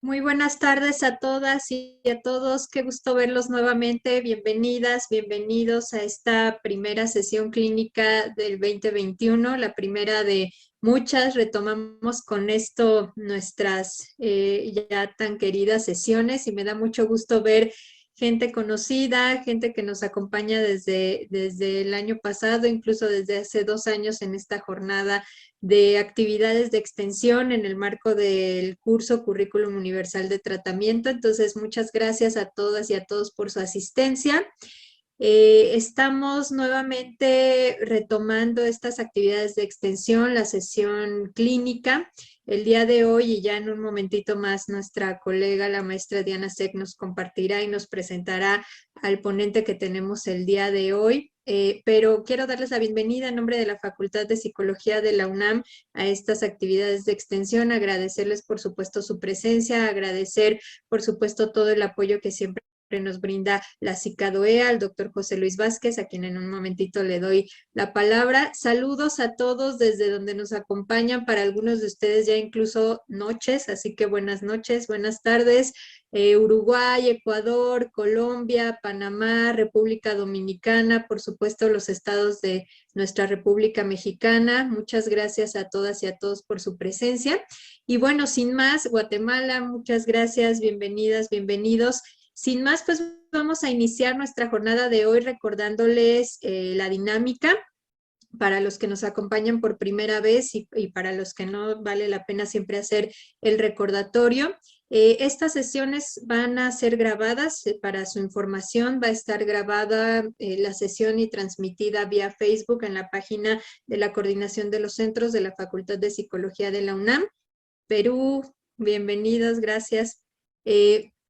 Muy buenas tardes a todas y a todos. Qué gusto verlos nuevamente. Bienvenidas, bienvenidos a esta primera sesión clínica del 2021, la primera de muchas. Retomamos con esto nuestras ya tan queridas sesiones y me da mucho gusto ver gente conocida, gente que nos acompaña desde el año pasado, incluso desde hace 2 años en esta jornada de actividades de extensión en el marco del curso Currículum Universal de Tratamiento. Entonces, muchas gracias a todas y a todos por su asistencia. Estamos nuevamente retomando estas actividades de extensión, la sesión clínica. El día de hoy y ya en un momentito más nuestra colega, la maestra Diana Seck, nos compartirá y nos presentará al ponente que tenemos el día de hoy. Pero quiero darles la bienvenida en nombre de la Facultad de Psicología de la UNAM a estas actividades de extensión, agradecerles por supuesto su presencia, agradecer por supuesto todo el apoyo que siempre nos brinda la CICADOEA, al doctor José Luis Vázquez, a quien en un momentito le doy la palabra. Saludos a todos desde donde nos acompañan, para algunos de ustedes ya incluso noches, así que buenas noches, buenas tardes. Uruguay, Ecuador, Colombia, Panamá, República Dominicana, por supuesto los estados de nuestra República Mexicana. Muchas gracias a todas y a todos por su presencia. Y bueno, sin más, Guatemala, muchas gracias, bienvenidas, bienvenidos. Sin más, pues vamos a iniciar nuestra jornada de hoy recordándoles la dinámica para los que nos acompañan por primera vez y para los que no, vale la pena siempre hacer el recordatorio. Estas sesiones van a ser grabadas para su información. Va a estar grabada la sesión y transmitida vía Facebook en la página de la Coordinación de los Centros de la Facultad de Psicología de la UNAM. Perú, bienvenidos, gracias.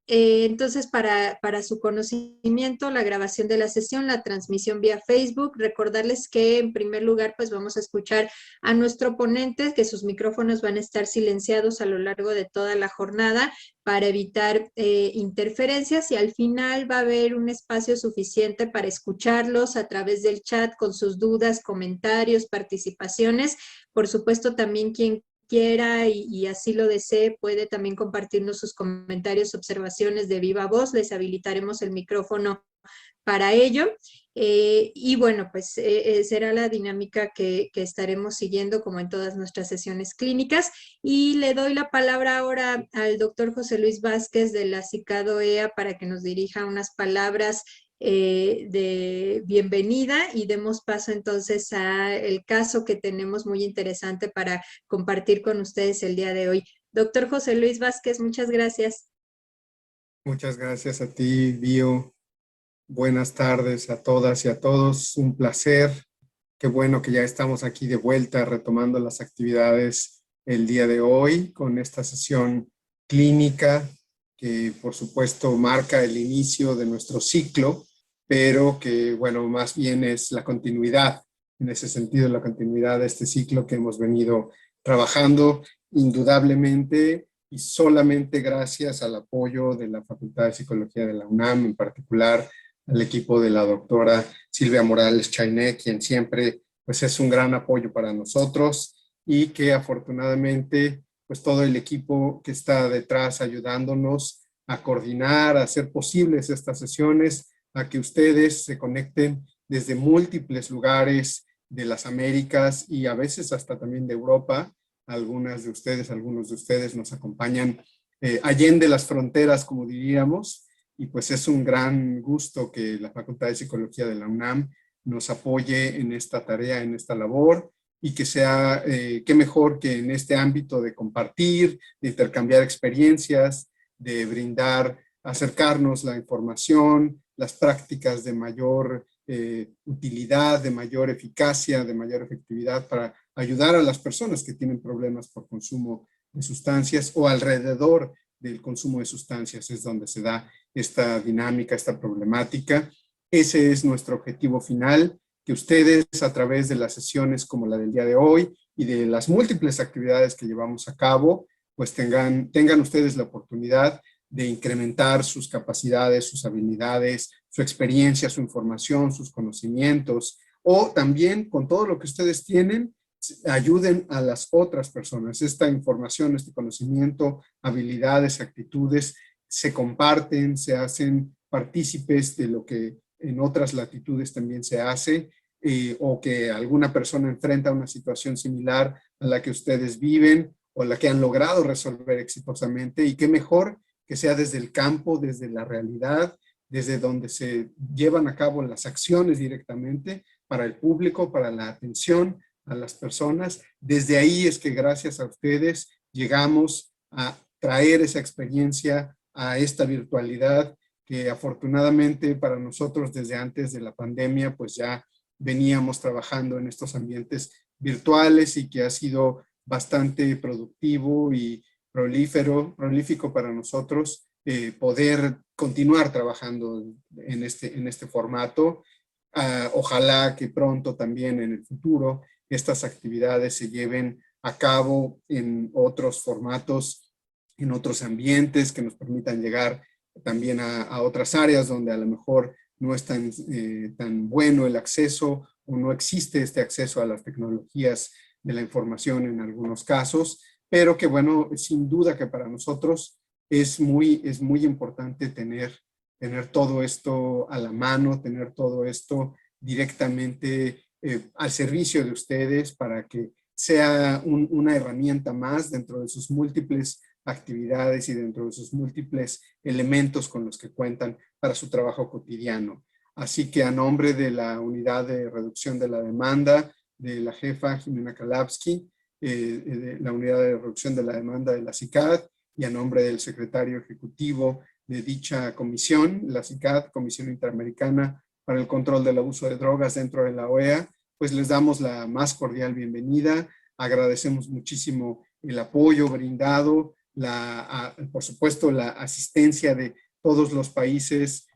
Entonces, para su conocimiento, la grabación de la sesión, la transmisión vía Facebook, recordarles que en primer lugar, pues vamos a escuchar a nuestro ponente, que sus micrófonos van a estar silenciados a lo largo de toda la jornada para evitar interferencias, y al final va a haber un espacio suficiente para escucharlos a través del chat con sus dudas, comentarios, participaciones. Por supuesto, también quien quiera y así lo desee, puede también compartirnos sus comentarios, observaciones de viva voz. Les habilitaremos el micrófono para ello. Y bueno, pues será la dinámica que estaremos siguiendo como en todas nuestras sesiones clínicas. Y le doy la palabra ahora al doctor José Luis Vázquez de la CICADOEA para que nos dirija unas palabras de bienvenida, y demos paso entonces a el caso que tenemos muy interesante para compartir con ustedes el día de hoy. Doctor José Luis Vázquez, muchas gracias. Muchas gracias a ti, Bio. Buenas tardes a todas y a todos. Un placer. Qué bueno que ya estamos aquí de vuelta retomando las actividades el día de hoy con esta sesión clínica que por supuesto marca el inicio de nuestro ciclo, pero que bueno, más bien es la continuidad, en ese sentido la continuidad de este ciclo que hemos venido trabajando indudablemente y solamente gracias al apoyo de la Facultad de Psicología de la UNAM, en particular al equipo de la doctora Silvia Morales Chainé, quien siempre pues es un gran apoyo para nosotros, y que afortunadamente pues todo el equipo que está detrás ayudándonos a coordinar, a hacer posibles estas sesiones, a que ustedes se conecten desde múltiples lugares de las Américas y a veces hasta también de Europa. Algunos de ustedes nos acompañan allende las fronteras, como diríamos, y pues es un gran gusto que la Facultad de Psicología de la UNAM nos apoye en esta tarea, en esta labor, y que sea, qué mejor que en este ámbito de compartir, de intercambiar experiencias, de brindar, acercarnos la información, las prácticas de mayor utilidad, de mayor eficacia, de mayor efectividad para ayudar a las personas que tienen problemas por consumo de sustancias o alrededor del consumo de sustancias. Es donde se da esta dinámica, esta problemática. Ese es nuestro objetivo final, que ustedes a través de las sesiones como la del día de hoy y de las múltiples actividades que llevamos a cabo, pues tengan ustedes la oportunidad de incrementar sus capacidades, sus habilidades, su experiencia, su información, sus conocimientos, o también con todo lo que ustedes tienen, ayuden a las otras personas. Esta información, este conocimiento, habilidades, actitudes, se comparten, se hacen partícipes de lo que en otras latitudes también se hace, o que alguna persona enfrenta una situación similar a la que ustedes viven o la que han logrado resolver exitosamente, y qué mejor que sea desde el campo, desde la realidad, desde donde se llevan a cabo las acciones directamente para el público, para la atención a las personas. Desde ahí es que gracias a ustedes llegamos a traer esa experiencia a esta virtualidad que afortunadamente para nosotros desde antes de la pandemia pues ya veníamos trabajando en estos ambientes virtuales y que ha sido bastante productivo y prolífico para nosotros poder continuar trabajando en este formato. Ojalá que pronto también en el futuro estas actividades se lleven a cabo en otros formatos, en otros ambientes que nos permitan llegar también a otras áreas donde a lo mejor no es tan bueno el acceso o no existe este acceso a las tecnologías de la información en algunos casos, pero que bueno, sin duda que para nosotros es muy importante tener todo esto a la mano, tener todo esto directamente al servicio de ustedes para que sea una herramienta más dentro de sus múltiples actividades y dentro de sus múltiples elementos con los que cuentan para su trabajo cotidiano. Así que a nombre de la Unidad de Reducción de la Demanda, de la jefa Jimena Kalapsky, de la Unidad de Reducción de la Demanda de la CICAD, y a nombre del secretario ejecutivo de dicha comisión, la CICAD, Comisión Interamericana para el Control del Abuso de Drogas dentro de la OEA, pues les damos la más cordial bienvenida. Agradecemos muchísimo el apoyo brindado, por supuesto la asistencia de todos los países,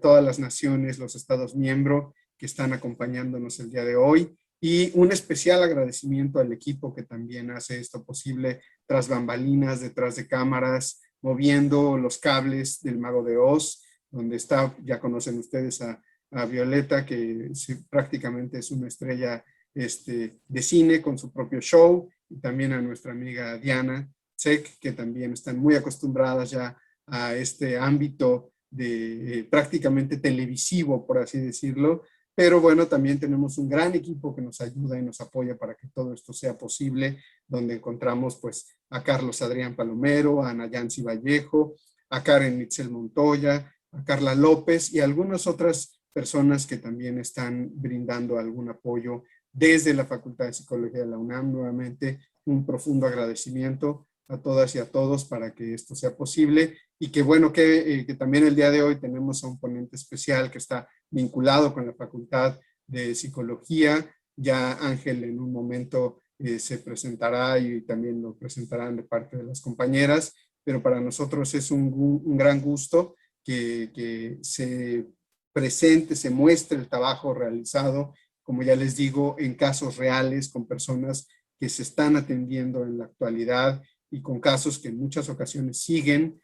todas las naciones, los estados miembros que están acompañándonos el día de hoy, y un especial agradecimiento al equipo que también hace esto posible tras bambalinas, detrás de cámaras, moviendo los cables del Mago de Oz, donde está, ya conocen ustedes a Violeta, que prácticamente es una estrella de cine con su propio show, y también a nuestra amiga Diana Zek, que también están muy acostumbradas ya a este ámbito de prácticamente televisivo, por así decirlo. Pero bueno, también tenemos un gran equipo que nos ayuda y nos apoya para que todo esto sea posible, donde encontramos pues a Carlos Adrián Palomero, a Ana Yancy Vallejo, a Karen Mitzel Montoya, a Carla López y algunas otras personas que también están brindando algún apoyo desde la Facultad de Psicología de la UNAM. Nuevamente, un profundo agradecimiento a todas y a todos para que esto sea posible, y que bueno, que también el día de hoy tenemos a un ponente especial que está vinculado con la Facultad de Psicología. Ya Ángel en un momento se presentará y también lo presentarán de parte de las compañeras, pero para nosotros es un gran gusto que se presente, se muestre el trabajo realizado, como ya les digo, en casos reales con personas que se están atendiendo en la actualidad y con casos que en muchas ocasiones siguen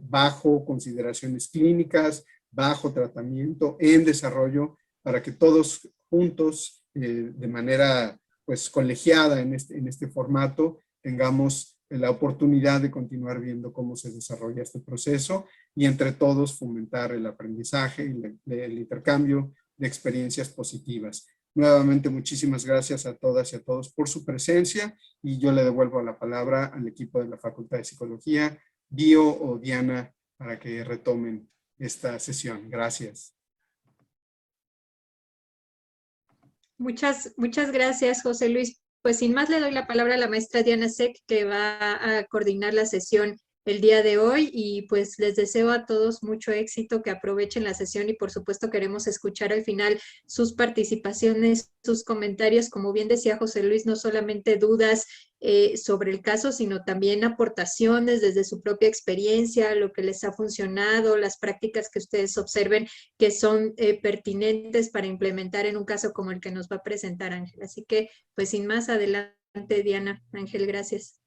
bajo consideraciones clínicas, bajo tratamiento, en desarrollo, para que todos juntos, de manera pues colegiada en este formato, tengamos la oportunidad de continuar viendo cómo se desarrolla este proceso y entre todos fomentar el aprendizaje y el intercambio de experiencias positivas. Nuevamente, muchísimas gracias a todas y a todos por su presencia, y yo le devuelvo la palabra al equipo de la Facultad de Psicología, Bio o Diana, para que retomen esta sesión. Gracias. Muchas gracias, José Luis. Pues sin más le doy la palabra a la maestra Diana Zek, que va a coordinar la sesión el día de hoy, y pues les deseo a todos mucho éxito, que aprovechen la sesión, y por supuesto queremos escuchar al final sus participaciones, sus comentarios. Como bien decía José Luis, no solamente dudas sobre el caso, sino también aportaciones desde su propia experiencia, lo que les ha funcionado, las prácticas que ustedes observen que son pertinentes para implementar en un caso como el que nos va a presentar Ángel. Así que, pues sin más, adelante Diana. Ángel, gracias.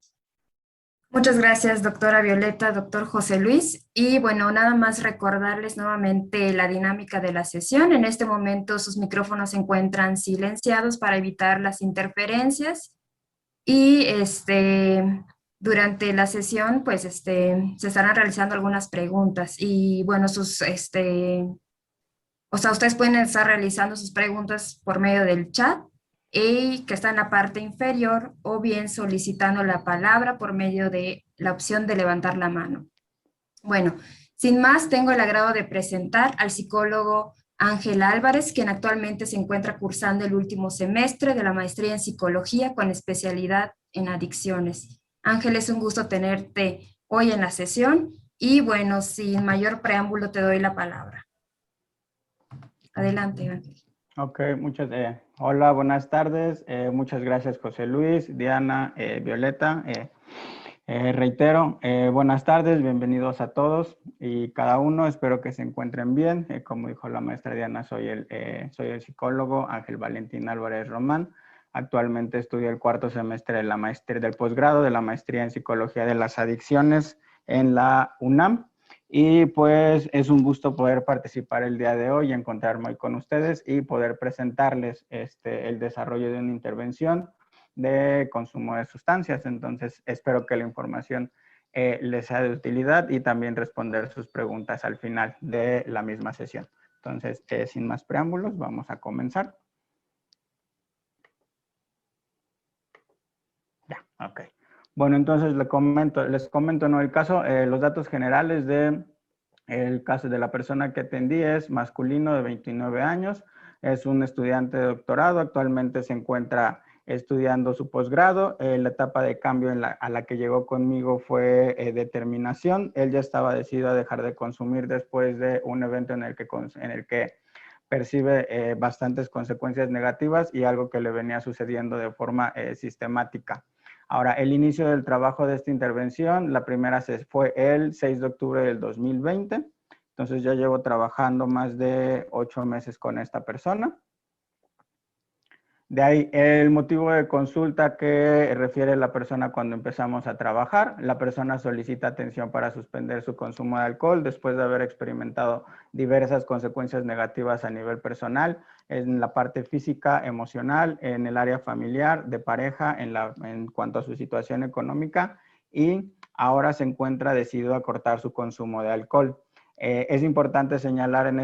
Muchas gracias, doctora Violeta, doctor José Luis. Y bueno, nada más recordarles nuevamente la dinámica de la sesión. En este momento sus micrófonos se encuentran silenciados para evitar las interferencias y durante la sesión pues se estarán realizando algunas preguntas y bueno, ustedes pueden estar realizando sus preguntas por medio del chat y que está en la parte inferior o bien solicitando la palabra por medio de la opción de levantar la mano. Bueno, sin más, tengo el agrado de presentar al psicólogo Ángel Álvarez, quien actualmente se encuentra cursando el último semestre de la maestría en psicología con especialidad en adicciones. Ángel, es un gusto tenerte hoy en la sesión y bueno, sin mayor preámbulo te doy la palabra. Adelante, Ángel. Ok, hola, buenas tardes. Muchas gracias, José Luis, Diana, Violeta. Reitero, buenas tardes, bienvenidos a todos y cada uno. Espero que se encuentren bien. Como dijo la maestra Diana, soy el psicólogo Ángel Valentín Álvarez Román. Actualmente estudio el cuarto semestre de la maestría del posgrado de la maestría en psicología de las adicciones en la UNAM. Y pues es un gusto poder participar el día de hoy y encontrarme hoy con ustedes y poder presentarles el desarrollo de una intervención de consumo de sustancias. Entonces, espero que la información les sea de utilidad y también responder sus preguntas al final de la misma sesión. Entonces, sin más preámbulos, vamos a comenzar. Ya, ok. Bueno, entonces les comento ¿no? El caso, los datos generales el caso de la persona que atendí es masculino de 29 años, es un estudiante de doctorado, actualmente se encuentra estudiando su posgrado. La etapa de cambio a la que llegó conmigo fue determinación. Él ya estaba decidido a dejar de consumir después de un evento en el que percibe bastantes consecuencias negativas y algo que le venía sucediendo de forma sistemática. Ahora, el inicio del trabajo de esta intervención, la primera fue el 6 de octubre del 2020. Entonces ya llevo trabajando más de 8 meses con esta persona. De ahí el motivo de consulta que refiere la persona cuando empezamos a trabajar. La persona solicita atención para suspender su consumo de alcohol después de haber experimentado diversas consecuencias negativas a nivel personal, en la parte física, emocional, en el área familiar, de pareja, en cuanto a su situación económica, y ahora se encuentra decidido a cortar su consumo de alcohol. Es importante señalar en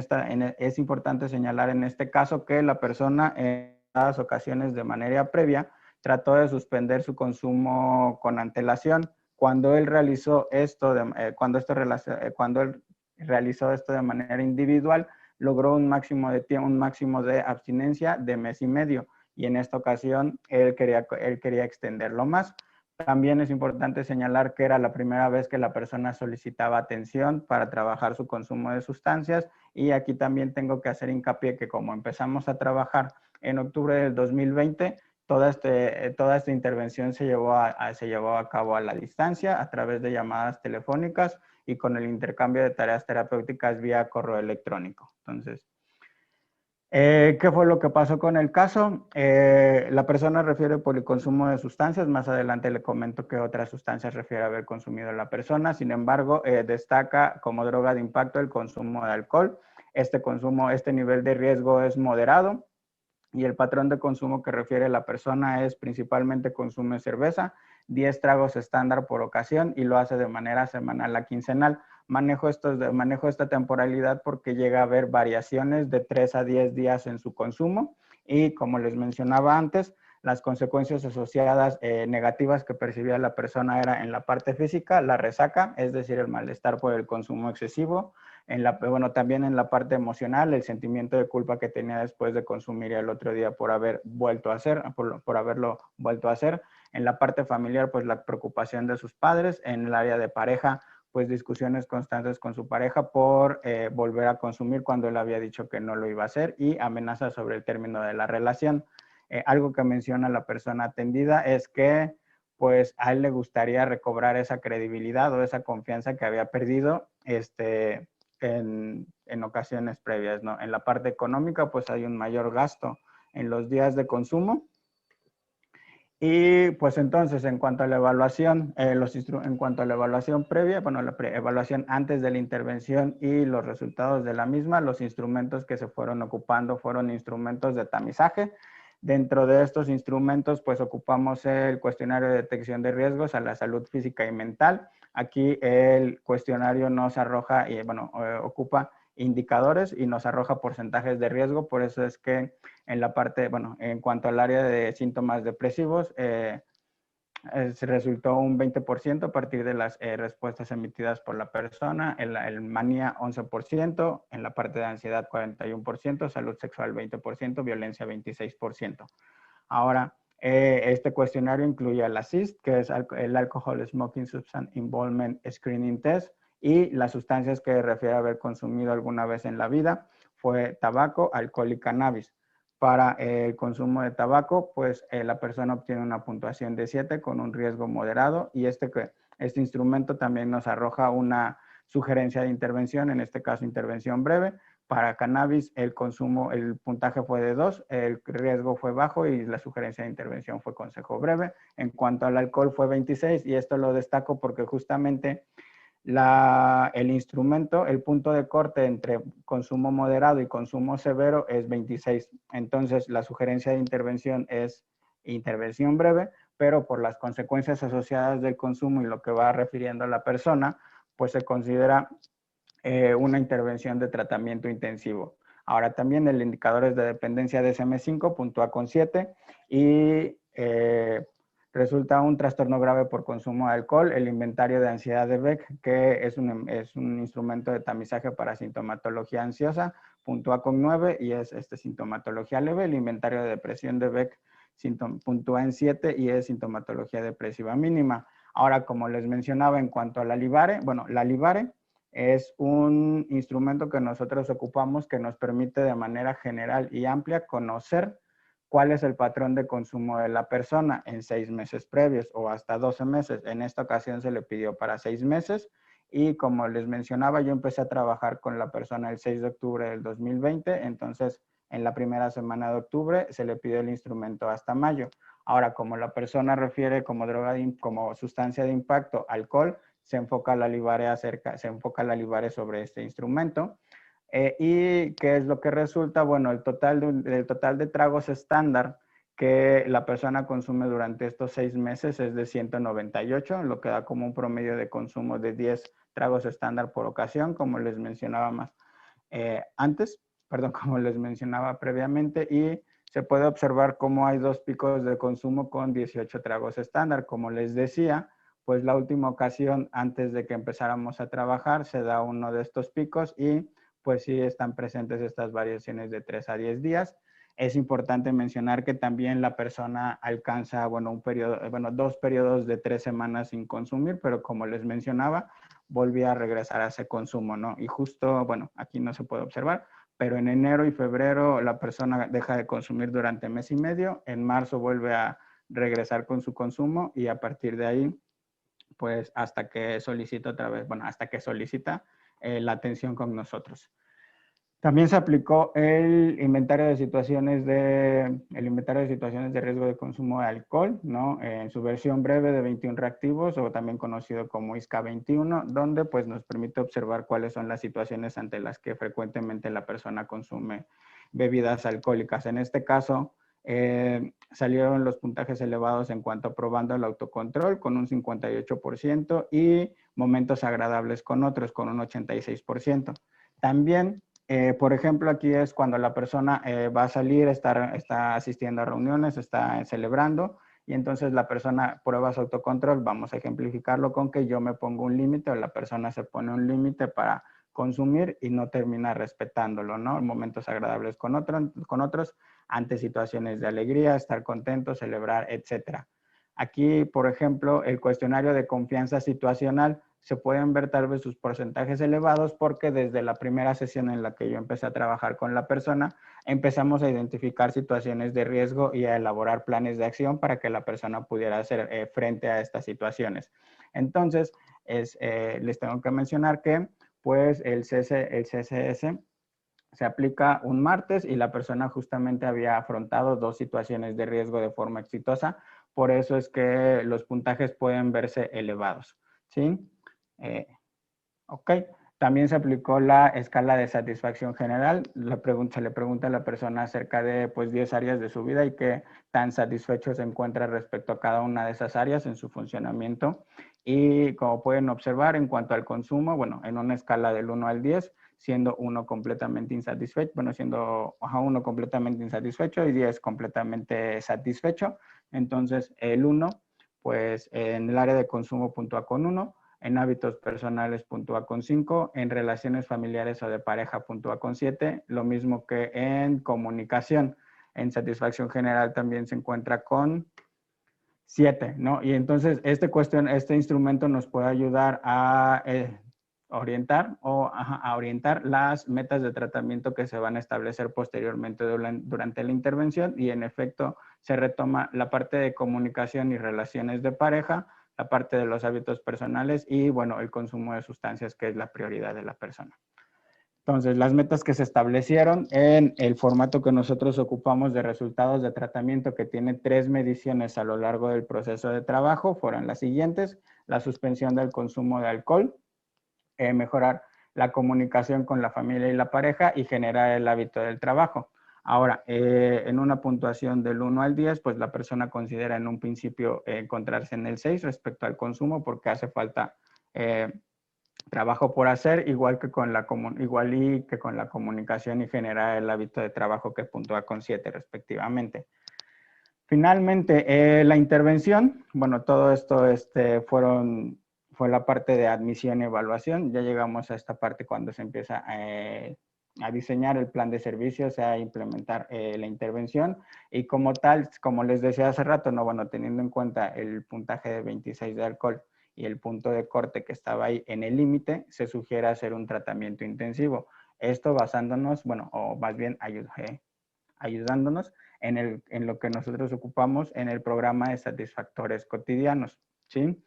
este caso que la persona ocasiones de manera previa, trató de suspender su consumo con antelación. Cuando él realizó esto de manera individual, logró un máximo de abstinencia de mes y medio, y en esta ocasión él quería extenderlo más. También es importante señalar que era la primera vez que la persona solicitaba atención para trabajar su consumo de sustancias, y aquí también tengo que hacer hincapié que como empezamos a trabajar en octubre del 2020, toda esta intervención se llevó a cabo a la distancia, a través de llamadas telefónicas y con el intercambio de tareas terapéuticas vía correo electrónico. Entonces, ¿qué fue lo que pasó con el caso? La persona refiere policonsumo de sustancias. Más adelante le comento qué otras sustancias refiere haber consumido la persona. Sin embargo, destaca como droga de impacto el consumo de alcohol. Este nivel de riesgo es moderado, y el patrón de consumo que refiere la persona es principalmente consume cerveza, 10 tragos estándar por ocasión, y lo hace de manera semanal a quincenal. Manejo esta temporalidad porque llega a haber variaciones de 3 a 10 días en su consumo, y como les mencionaba antes, las consecuencias asociadas negativas que percibía la persona era en la parte física, la resaca, es decir, el malestar por el consumo excesivo. También en la parte emocional, el sentimiento de culpa que tenía después de consumir el otro día por haberlo vuelto a hacer. En la parte familiar, pues la preocupación de sus padres. En el área de pareja, pues discusiones constantes con su pareja por volver a consumir cuando él había dicho que no lo iba a hacer, y amenazas sobre el término de la relación. Algo que menciona la persona atendida es que pues a él le gustaría recobrar esa credibilidad o esa confianza que había perdido en ocasiones previas, ¿no? En la parte económica, pues hay un mayor gasto en los días de consumo, Y pues entonces, en cuanto a la evaluación, en cuanto a la evaluación previa, bueno, la evaluación antes de la intervención y los resultados de la misma, los instrumentos que se fueron ocupando fueron instrumentos de tamizaje. Dentro de estos instrumentos, pues ocupamos el cuestionario de detección de riesgos a la salud física y mental. Aquí el cuestionario nos arroja, y bueno, ocupa indicadores y nos arroja porcentajes de riesgo. Por eso es que en la parte, bueno, en cuanto al área de síntomas depresivos, se resultó un 20% a partir de las respuestas emitidas por la persona, el manía 11%, en la parte de ansiedad 41%, salud sexual 20%, violencia 26%. Ahora, este cuestionario incluye el ASSIST, que es el Alcohol Smoking Substance Involvement Screening Test, y las sustancias que refiere a haber consumido alguna vez en la vida fue tabaco, alcohol y cannabis. Para el consumo de tabaco, pues la persona obtiene una puntuación de 7 con un riesgo moderado, y este instrumento también nos arroja una sugerencia de intervención, en este caso intervención breve. Para cannabis el puntaje fue de 2, el riesgo fue bajo y la sugerencia de intervención fue consejo breve. En cuanto al alcohol fue 26, y esto lo destaco porque justamente el instrumento, el punto de corte entre consumo moderado y consumo severo es 26. Entonces, la sugerencia de intervención es intervención breve, pero por las consecuencias asociadas del consumo y lo que va refiriendo a la persona, pues se considera una intervención de tratamiento intensivo. Ahora también el indicador es de dependencia DSM-5, puntúa con 7, y resulta un trastorno grave por consumo de alcohol. El inventario de ansiedad de Beck, que es un instrumento de tamizaje para sintomatología ansiosa, puntúa con 9 y es sintomatología leve. El inventario de depresión de Beck puntúa en 7 y es sintomatología depresiva mínima. Ahora, como les mencionaba, en cuanto a la Livare, bueno, la Livare es un instrumento que nosotros ocupamos que nos permite de manera general y amplia conocer cuál es el patrón de consumo de la persona en 6 meses previos o hasta 12 meses. En esta ocasión se le pidió para 6 meses y como les mencionaba, yo empecé a trabajar con la persona el 6 de octubre del 2020, entonces en la primera semana de octubre se le pidió el instrumento hasta mayo. Ahora, como la persona refiere como como sustancia de impacto alcohol, se enfoca la Livare sobre este instrumento. ¿Y qué es lo que resulta? Bueno, el total de tragos estándar que la persona consume durante estos 6 meses es de 198, lo que da como un promedio de consumo de 10 tragos estándar por ocasión, como les mencionaba como les mencionaba previamente, y se puede observar cómo hay 2 picos de consumo con 18 tragos estándar. Como les decía, pues la última ocasión antes de que empezáramos a trabajar se da uno de estos picos y pues sí están presentes estas variaciones de 3 a 10 días. Es importante mencionar que también la persona alcanza, bueno, 2 periodos de 3 semanas sin consumir, pero como les mencionaba, volvía a regresar a ese consumo, ¿no? Y justo, bueno, aquí no se puede observar, pero en enero y febrero la persona deja de consumir durante mes y medio, en marzo vuelve a regresar con su consumo y a partir de ahí, pues hasta que solicita la atención con nosotros. También se aplicó el inventario de situaciones de riesgo de consumo de alcohol, ¿no? En su versión breve de 21 reactivos, o también conocido como ISCA 21, donde pues nos permite observar cuáles son las situaciones ante las que frecuentemente la persona consume bebidas alcohólicas. En este caso, salieron los puntajes elevados en cuanto a probando el autocontrol con un 58% y momentos agradables con otros con un 86%. También, por ejemplo, aquí es cuando la persona va a salir, está asistiendo a reuniones, está celebrando y entonces la persona prueba su autocontrol. Vamos a ejemplificarlo con que yo me pongo un límite o la persona se pone un límite para consumir y no termina respetándolo, ¿no? Momentos agradables con otros ante situaciones de alegría, estar contento, celebrar, etc. Aquí, por ejemplo, el cuestionario de confianza situacional, se pueden ver tal vez sus porcentajes elevados porque desde la primera sesión en la que yo empecé a trabajar con la persona, empezamos a identificar situaciones de riesgo y a elaborar planes de acción para que la persona pudiera hacer frente a estas situaciones. Entonces, les tengo que mencionar que pues el CCS se aplica un martes y la persona justamente había afrontado 2 situaciones de riesgo de forma exitosa, por eso es que los puntajes pueden verse elevados, ¿sí? Ok. También se aplicó la escala de satisfacción general. Se le pregunta a la persona acerca de pues, 10 áreas de su vida y qué tan satisfecho se encuentra respecto a cada una de esas áreas en su funcionamiento. Y como pueden observar, en cuanto al consumo, bueno, en una escala del 1 al 10, siendo 1 completamente insatisfecho, bueno, siendo 1 completamente insatisfecho y 10 completamente satisfecho. Entonces, el 1, pues en el área de consumo puntúa con 1, en hábitos personales puntúa con 5, en relaciones familiares o de pareja puntúa con 7, lo mismo que en comunicación. En satisfacción general también se encuentra con 7, ¿no? Y entonces este instrumento nos puede ayudar a orientar a orientar las metas de tratamiento que se van a establecer posteriormente durante la intervención, y en efecto se retoma la parte de comunicación y relaciones de pareja, la parte de los hábitos personales y, bueno, el consumo de sustancias, que es la prioridad de la persona. Entonces, las metas que se establecieron en el formato que nosotros ocupamos de resultados de tratamiento, que tiene 3 mediciones a lo largo del proceso de trabajo, fueron las siguientes: la suspensión del consumo de alcohol, mejorar la comunicación con la familia y la pareja y generar el hábito del trabajo. Ahora, en una puntuación del 1 al 10, pues la persona considera en un principio encontrarse en el 6 respecto al consumo, porque hace falta trabajo por hacer, igual que con la comunicación y generar el hábito de trabajo, que puntúa con 7 respectivamente. Finalmente, la intervención, bueno, todo esto fue la parte de admisión y evaluación. Ya llegamos a esta parte cuando se empieza a diseñar el plan de servicios, a implementar la intervención, y como tal, como les decía hace rato, no, bueno, teniendo en cuenta el puntaje de 26 de alcohol y el punto de corte que estaba ahí en el límite, se sugiere hacer un tratamiento intensivo. Esto basándonos, bueno, o más bien ayudándonos en lo que nosotros ocupamos en el programa de satisfactores cotidianos, ¿sí?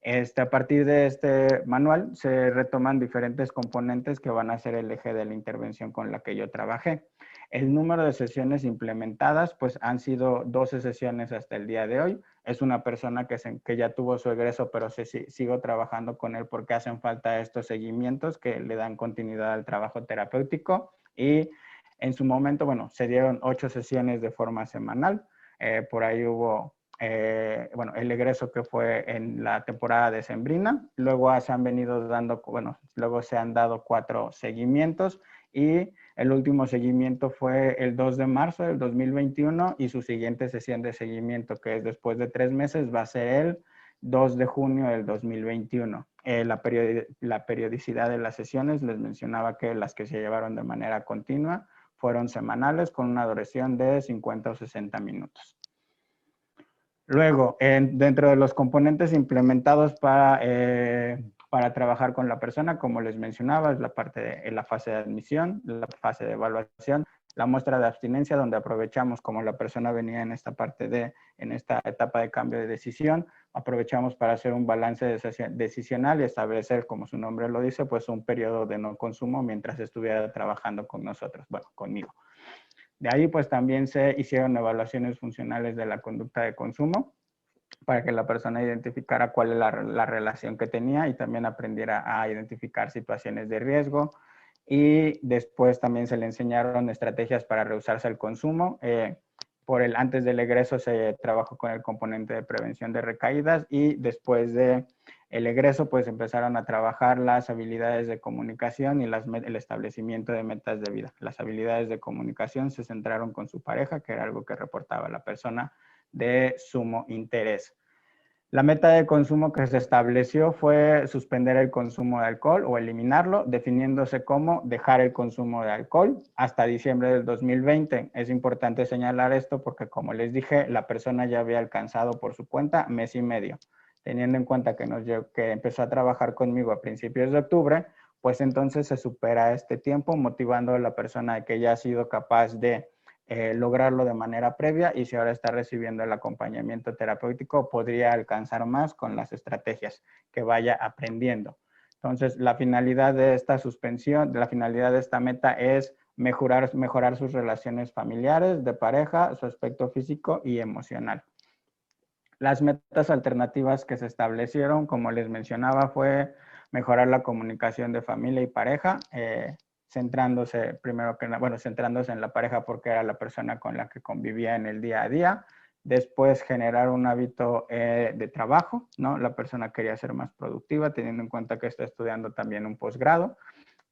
A partir de este manual se retoman diferentes componentes que van a ser el eje de la intervención con la que yo trabajé. El número de sesiones implementadas, pues han sido 12 sesiones hasta el día de hoy. Es una persona que ya tuvo su egreso, pero sigo trabajando con él porque hacen falta estos seguimientos que le dan continuidad al trabajo terapéutico. Y en su momento, bueno, se dieron 8 sesiones de forma semanal. Por ahí hubo, bueno, el egreso que fue en la temporada decembrina. Luego se han venido dando, bueno, luego se han dado 4 seguimientos, y el último seguimiento fue el 2 de marzo del 2021, y su siguiente sesión de seguimiento, que es después de 3 meses, va a ser el 2 de junio del 2021. La periodicidad de las sesiones, les mencionaba que las que se llevaron de manera continua fueron semanales, con una duración de 50 o 60 minutos. Luego, dentro de los componentes implementados para trabajar con la persona, como les mencionaba, es la parte de la fase de admisión, la fase de evaluación, la muestra de abstinencia, donde aprovechamos, como la persona venía en esta etapa de cambio de decisión, aprovechamos para hacer un balance decisional y establecer, como su nombre lo dice, pues un periodo de no consumo mientras estuviera trabajando con nosotros, bueno, conmigo. De ahí, pues también se hicieron evaluaciones funcionales de la conducta de consumo, para que la persona identificara cuál es la relación que tenía y también aprendiera a identificar situaciones de riesgo. Y después también se le enseñaron estrategias para rehusarse al consumo. Antes del egreso se trabajó con el componente de prevención de recaídas, y después del egreso pues empezaron a trabajar las habilidades de comunicación y el establecimiento de metas de vida. Las habilidades de comunicación se centraron con su pareja, que era algo que reportaba la persona de sumo interés. La meta de consumo que se estableció fue suspender el consumo de alcohol o eliminarlo, definiéndose como dejar el consumo de alcohol hasta diciembre del 2020. Es importante señalar esto porque, como les dije, la persona ya había alcanzado por su cuenta 1 mes y medio. Teniendo en cuenta que empezó a trabajar conmigo a principios de octubre, pues entonces se supera este tiempo, motivando a la persona de que ya ha sido capaz de lograrlo de manera previa, y si ahora está recibiendo el acompañamiento terapéutico, podría alcanzar más con las estrategias que vaya aprendiendo. Entonces, la finalidad de esta suspensión, la finalidad de esta meta es mejorar sus relaciones familiares, de pareja, su aspecto físico y emocional. Las metas alternativas que se establecieron, como les mencionaba, fue mejorar la comunicación de familia y pareja, centrándose primero que nada, bueno, centrándose en la pareja porque era la persona con la que convivía en el día a día. Después, generar un hábito de trabajo, ¿no? La persona quería ser más productiva, teniendo en cuenta que está estudiando también un posgrado.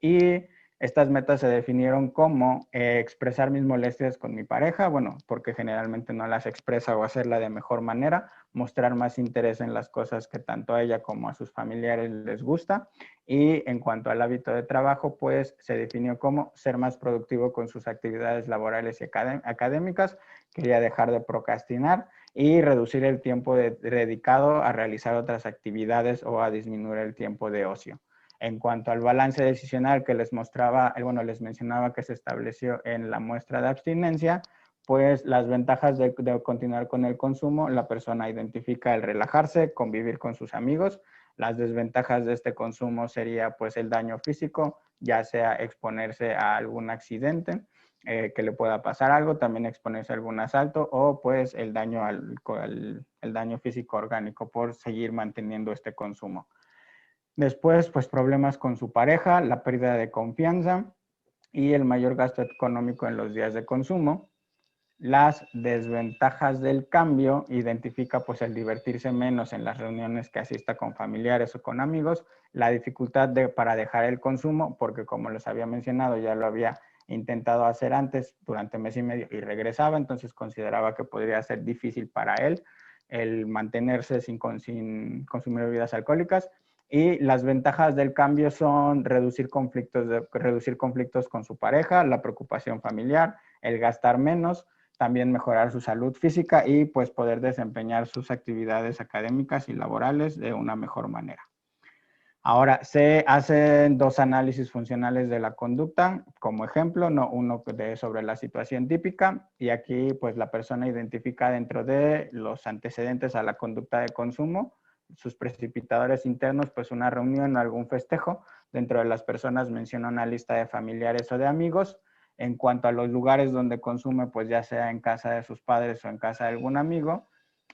Y estas metas se definieron como expresar mis molestias con mi pareja, bueno, porque generalmente no las expresa o hacerla de mejor manera, mostrar más interés en las cosas que tanto a ella como a sus familiares les gusta. Y en cuanto al hábito de trabajo, pues se definió como ser más productivo con sus actividades laborales y académicas, quería dejar de procrastinar y reducir el tiempo dedicado a realizar otras actividades o a disminuir el tiempo de ocio. En cuanto al balance decisional que les mostraba, bueno, les mencionaba que se estableció en la muestra de abstinencia, pues las ventajas de continuar con el consumo, la persona identifica el relajarse, convivir con sus amigos. Las desventajas de este consumo sería pues el daño físico, ya sea exponerse a algún accidente, que le pueda pasar algo, también exponerse a algún asalto o pues el daño, el daño físico orgánico por seguir manteniendo este consumo. Después, pues problemas con su pareja, la pérdida de confianza y el mayor gasto económico en los días de consumo. Las desventajas del cambio, identifica pues el divertirse menos en las reuniones que asista con familiares o con amigos, la dificultad para dejar el consumo, porque como les había mencionado, ya lo había intentado hacer antes durante mes y medio y regresaba, entonces consideraba que podría ser difícil para él el mantenerse sin consumir bebidas alcohólicas. Y las ventajas del cambio son reducir conflictos con su pareja, la preocupación familiar, el gastar menos, también mejorar su salud física y pues poder desempeñar sus actividades académicas y laborales de una mejor manera. Ahora, se hacen dos análisis funcionales de la conducta, como ejemplo, ¿no? Uno sobre la situación típica, y aquí pues la persona identifica dentro de los antecedentes a la conducta de consumo, sus precipitadores internos, pues una reunión o algún festejo. Dentro de las personas menciona una lista de familiares o de amigos. En cuanto a los lugares donde consume, pues ya sea en casa de sus padres o en casa de algún amigo.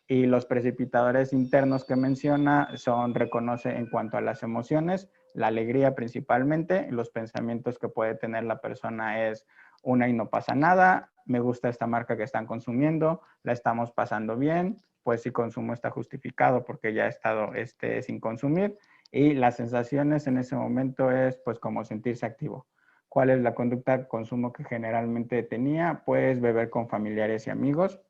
Y los precipitadores internos que menciona reconoce en cuanto a las emociones, la alegría principalmente, los pensamientos que puede tener la persona es una y no pasa nada, me gusta esta marca que están consumiendo, la estamos pasando bien, pues si consumo está justificado porque ya he estado sin consumir, y las sensaciones en ese momento es pues como sentirse activo. ¿Cuál es la conducta de consumo que generalmente tenía? Pues beber con familiares y amigos,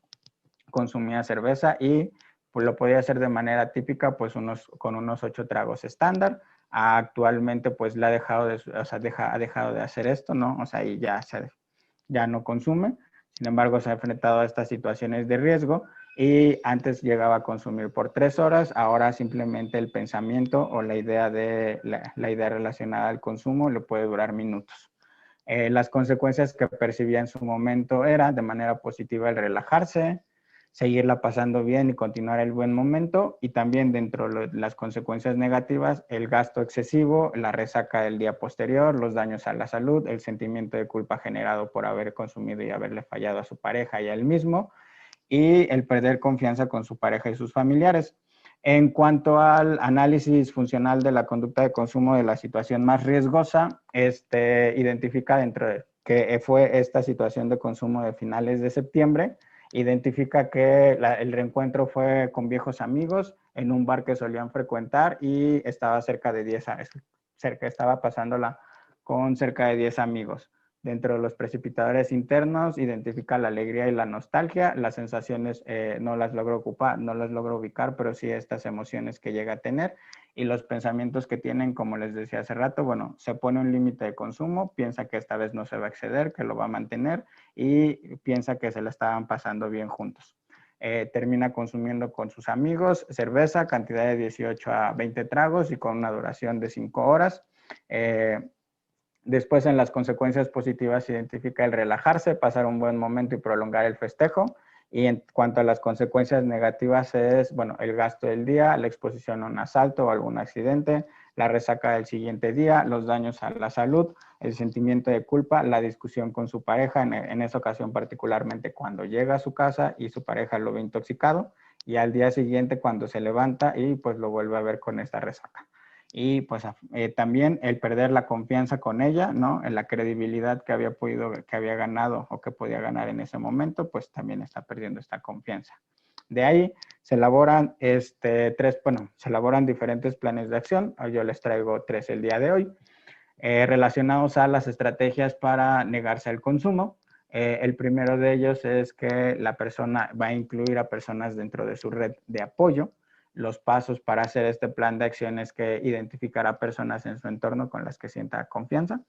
consumía cerveza y pues lo podía hacer de manera típica, pues con unos 8 tragos estándar. Actualmente pues ha dejado de hacer esto, ¿no? O sea, y ya no consume. Sin embargo, se ha enfrentado a estas situaciones de riesgo y antes llegaba a consumir por 3 horas, ahora simplemente el pensamiento o la idea relacionada al consumo le puede durar minutos. Las consecuencias que percibía en su momento era de manera positiva el relajarse, seguirla pasando bien y continuar el buen momento, y también dentro de las consecuencias negativas, el gasto excesivo, la resaca del día posterior, los daños a la salud, el sentimiento de culpa generado por haber consumido y haberle fallado a su pareja y a él mismo, y el perder confianza con su pareja y sus familiares. En cuanto al análisis funcional de la conducta de consumo de la situación más riesgosa, identifica dentro de que fue esta situación de consumo de finales de septiembre, identifica que el reencuentro fue con viejos amigos en un bar que solían frecuentar y estaba estaba pasándola con cerca de 10 amigos. Dentro de los precipitadores internos, identifica la alegría y la nostalgia. Las sensaciones no las logro ubicar, pero sí estas emociones que llega a tener. Y los pensamientos que tienen, como les decía hace rato, bueno, se pone un límite de consumo, piensa que esta vez no se va a exceder, que lo va a mantener y piensa que se la estaban pasando bien juntos. Termina consumiendo con sus amigos cerveza, cantidad de 18 a 20 tragos y con una duración de 5 horas. Después, en las consecuencias positivas, se identifica el relajarse, pasar un buen momento y prolongar el festejo. Y en cuanto a las consecuencias negativas es, bueno, el gasto del día, la exposición a un asalto o algún accidente, la resaca del siguiente día, los daños a la salud, el sentimiento de culpa, la discusión con su pareja, en esa ocasión particularmente cuando llega a su casa y su pareja lo ve intoxicado, y al día siguiente cuando se levanta y pues lo vuelve a ver con esta resaca. Y pues también el perder la confianza con ella, ¿no? En la credibilidad que había ganado o que podía ganar en ese momento, pues también está perdiendo esta confianza. De ahí se elaboran se elaboran diferentes planes de acción. Yo les traigo 3 el día de hoy, relacionados a las estrategias para negarse al consumo. El primero de ellos es que la persona va a incluir a personas dentro de su red de apoyo. Los pasos para hacer este plan de acción es que identificará personas en su entorno con las que sienta confianza.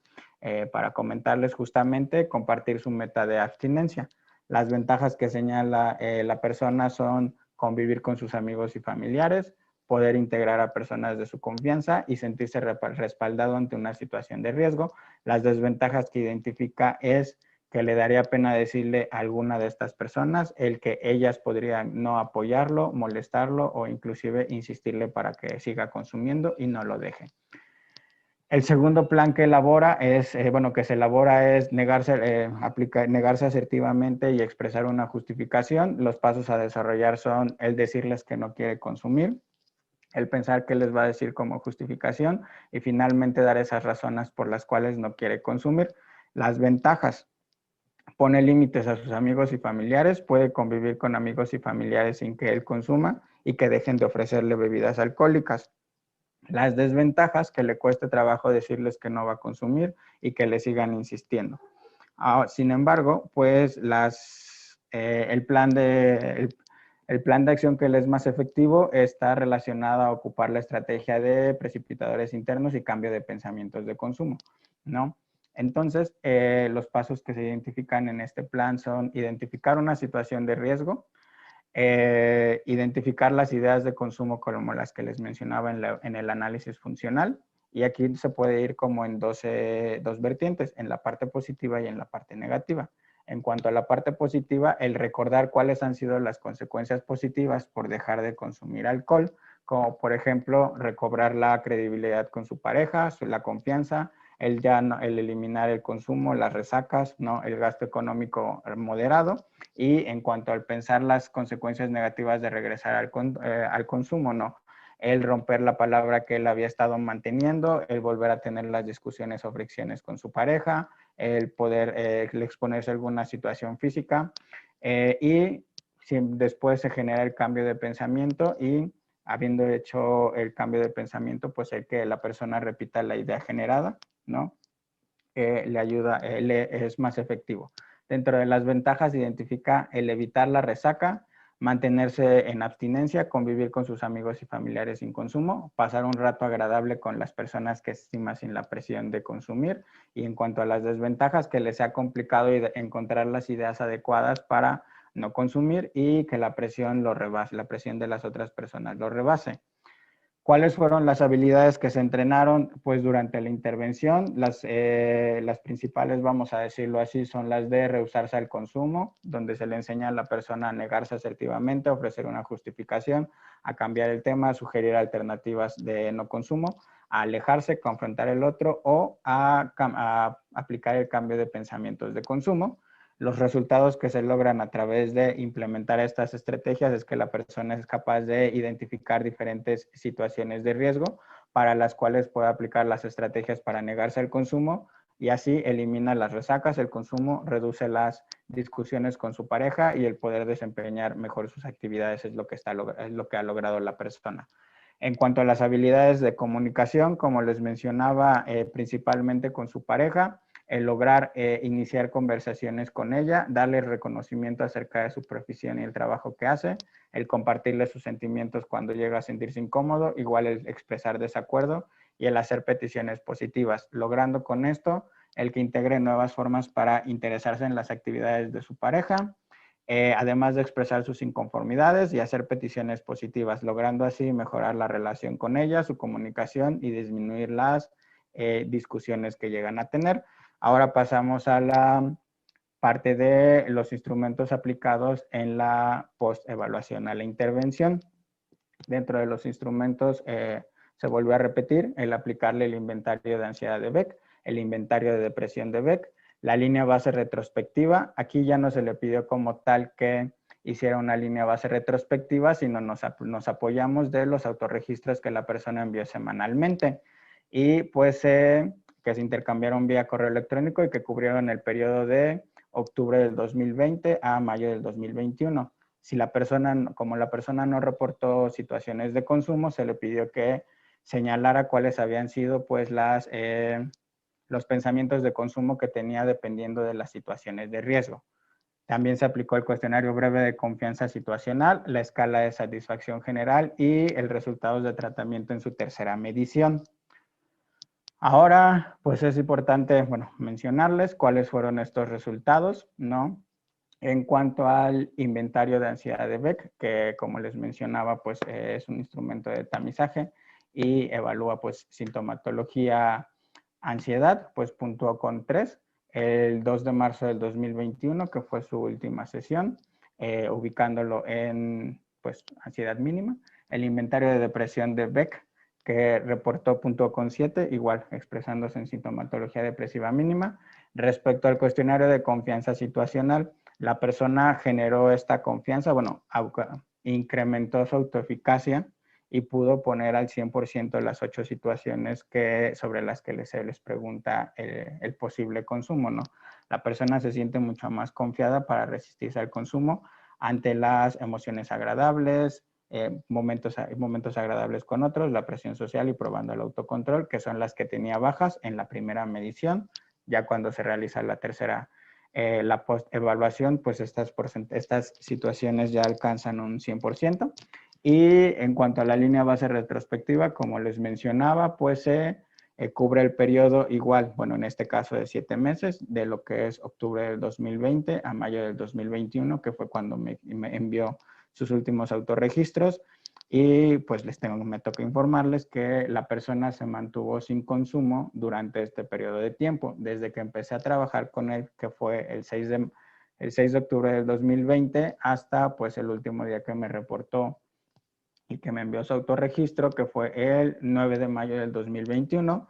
Para comentarles justamente, compartir su meta de abstinencia. Las ventajas que señala la persona son convivir con sus amigos y familiares, poder integrar a personas de su confianza y sentirse respaldado ante una situación de riesgo. Las desventajas que identifica es que le daría pena decirle a alguna de estas personas, el que ellas podrían no apoyarlo, molestarlo o inclusive insistirle para que siga consumiendo y no lo deje. El segundo plan que elabora es, negarse asertivamente y expresar una justificación. Los pasos a desarrollar son el decirles que no quiere consumir, el pensar qué les va a decir como justificación y finalmente dar esas razones por las cuales no quiere consumir. Las ventajas: pone límites a sus amigos y familiares, puede convivir con amigos y familiares sin que él consuma y que dejen de ofrecerle bebidas alcohólicas. Las desventajas: que le cueste trabajo decirles que no va a consumir y que le sigan insistiendo. Sin embargo, pues el plan de acción que le es más efectivo está relacionado a ocupar la estrategia de precipitadores internos y cambio de pensamientos de consumo, ¿no? Entonces, los pasos que se identifican en este plan son identificar una situación de riesgo, identificar las ideas de consumo como las que les mencionaba en el análisis funcional, y aquí se puede ir como en dos vertientes, en la parte positiva y en la parte negativa. En cuanto a la parte positiva, el recordar cuáles han sido las consecuencias positivas por dejar de consumir alcohol, como por ejemplo recobrar la credibilidad con su pareja, la confianza, el eliminar el consumo, las resacas, ¿no? El gasto económico moderado. Y en cuanto al pensar las consecuencias negativas de regresar al consumo, ¿no? El romper la palabra que él había estado manteniendo, el volver a tener las discusiones o fricciones con su pareja, el poder exponerse a alguna situación física, y después se genera el cambio de pensamiento, y habiendo hecho el cambio de pensamiento, pues el que la persona repita la idea generada, ¿no? Le ayuda, es más efectivo. Dentro de las ventajas identifica el evitar la resaca, mantenerse en abstinencia, convivir con sus amigos y familiares sin consumo, pasar un rato agradable con las personas que estima sin la presión de consumir. Y en cuanto a las desventajas, que les sea complicado encontrar las ideas adecuadas para no consumir y que la presión lo rebase, la presión de las otras personas lo rebase. ¿Cuáles fueron las habilidades que se entrenaron? Pues durante la intervención, las principales, vamos a decirlo así, son las de rehusarse al consumo, donde se le enseña a la persona a negarse asertivamente, a ofrecer una justificación, a cambiar el tema, a sugerir alternativas de no consumo, a alejarse, confrontar el otro o a aplicar el cambio de pensamientos de consumo. Los resultados que se logran a través de implementar estas estrategias es que la persona es capaz de identificar diferentes situaciones de riesgo para las cuales puede aplicar las estrategias para negarse al consumo, y así elimina las resacas, el consumo, reduce las discusiones con su pareja y el poder desempeñar mejor sus actividades es lo que ha logrado la persona. En cuanto a las habilidades de comunicación, como les mencionaba, principalmente con su pareja, el lograr iniciar conversaciones con ella, darle reconocimiento acerca de su profesión y el trabajo que hace, el compartirle sus sentimientos cuando llega a sentirse incómodo, igual el expresar desacuerdo y el hacer peticiones positivas, logrando con esto el que integre nuevas formas para interesarse en las actividades de su pareja, además de expresar sus inconformidades y hacer peticiones positivas, logrando así mejorar la relación con ella, su comunicación y disminuir las discusiones que llegan a tener. Ahora pasamos a la parte de los instrumentos aplicados en la postevaluación a la intervención. Dentro de los instrumentos se volvió a repetir el aplicarle el inventario de ansiedad de Beck, el inventario de depresión de Beck, la línea base retrospectiva. Aquí ya no se le pidió como tal que hiciera una línea base retrospectiva, sino nos apoyamos de los autorregistros que la persona envió semanalmente y pues que se intercambiaron vía correo electrónico y que cubrieron el periodo de octubre del 2020 a mayo del 2021. Si la persona, como la persona no reportó situaciones de consumo, se le pidió que señalara cuáles habían sido pues los pensamientos de consumo que tenía dependiendo de las situaciones de riesgo. También se aplicó el cuestionario breve de confianza situacional, la escala de satisfacción general y el resultado de tratamiento en su tercera medición. Ahora, pues es importante, bueno, mencionarles cuáles fueron estos resultados, ¿no? En cuanto al inventario de ansiedad de Beck, que como les mencionaba, pues es un instrumento de tamizaje y evalúa pues sintomatología, ansiedad, pues puntuó con 3. El 2 de marzo del 2021, que fue su última sesión, ubicándolo en pues ansiedad mínima. El inventario de depresión de Beck, que reportó puntuó con 7, igual expresándose en sintomatología depresiva mínima. Respecto al cuestionario de confianza situacional, la persona generó esta confianza, bueno, incrementó su autoeficacia y pudo poner al 100% las 8 situaciones sobre las que se les pregunta el posible consumo, ¿no? La persona se siente mucho más confiada para resistirse al consumo ante las emociones agradables, momentos agradables con otros, la presión social y probando el autocontrol, que son las que tenía bajas en la primera medición. Ya cuando se realiza la tercera, la post-evaluación, pues estas situaciones ya alcanzan un 100%. Y en cuanto a la línea base retrospectiva, como les mencionaba, pues se cubre el periodo igual, bueno, en este caso de 7 meses, de lo que es octubre del 2020 a mayo del 2021, que fue cuando me envió sus últimos autorregistros. Y pues me toca informarles que la persona se mantuvo sin consumo durante este periodo de tiempo, desde que empecé a trabajar con él, que fue el 6 de octubre del 2020, hasta pues el último día que me reportó y que me envió su autorregistro, que fue el 9 de mayo del 2021,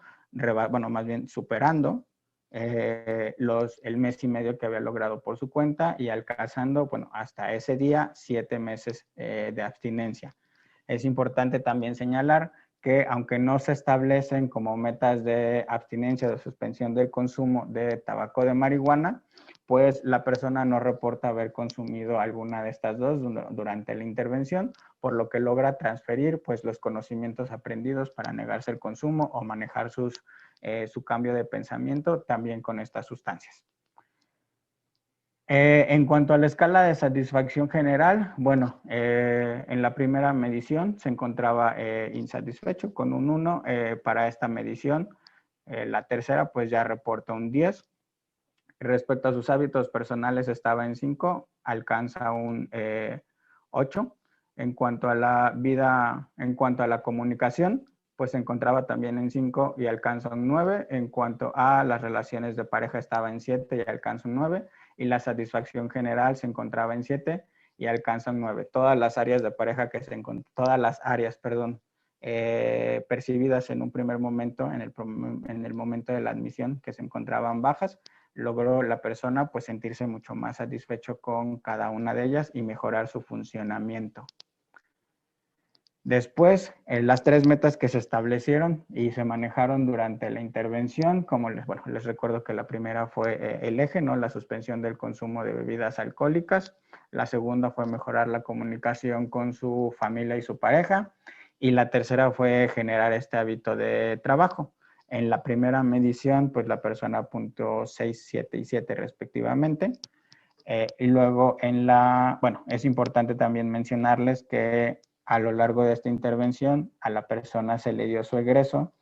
bueno, más bien superando el mes y medio que había logrado por su cuenta y alcanzando, bueno, hasta ese día 7 meses de abstinencia. Es importante también señalar que aunque no se establecen como metas de abstinencia o de suspensión del consumo de tabaco de marihuana, pues la persona no reporta haber consumido alguna de estas dos durante la intervención, por lo que logra transferir pues los conocimientos aprendidos para negarse el consumo o manejar su cambio de pensamiento también con estas sustancias. En cuanto a la escala de satisfacción general, bueno, en la primera medición se encontraba insatisfecho con un 1 para esta medición. La tercera pues ya reporta un 10. Respecto a sus hábitos personales estaba en 5, alcanza un 8. En cuanto a la vida, en cuanto a la comunicación, pues se encontraba también en 5 y alcanza un 9. En cuanto a las relaciones de pareja estaba en 7 y alcanza un 9. Y la satisfacción general se encontraba en 7 y alcanza un 9. Todas las áreas de pareja percibidas en un primer momento, en el momento de la admisión, que se encontraban bajas, logró la persona pues sentirse mucho más satisfecho con cada una de ellas y mejorar su funcionamiento. Después, las 3 metas que se establecieron y se manejaron durante la intervención, como les recuerdo que la primera fue el eje, ¿no? La suspensión del consumo de bebidas alcohólicas. La segunda fue mejorar la comunicación con su familia y su pareja. Y la tercera fue generar este hábito de trabajo. En la primera medición, pues la persona apuntó 6, 7 y 7 respectivamente. Y luego es importante también mencionarles que a lo largo de esta intervención a la persona se le dio su egreso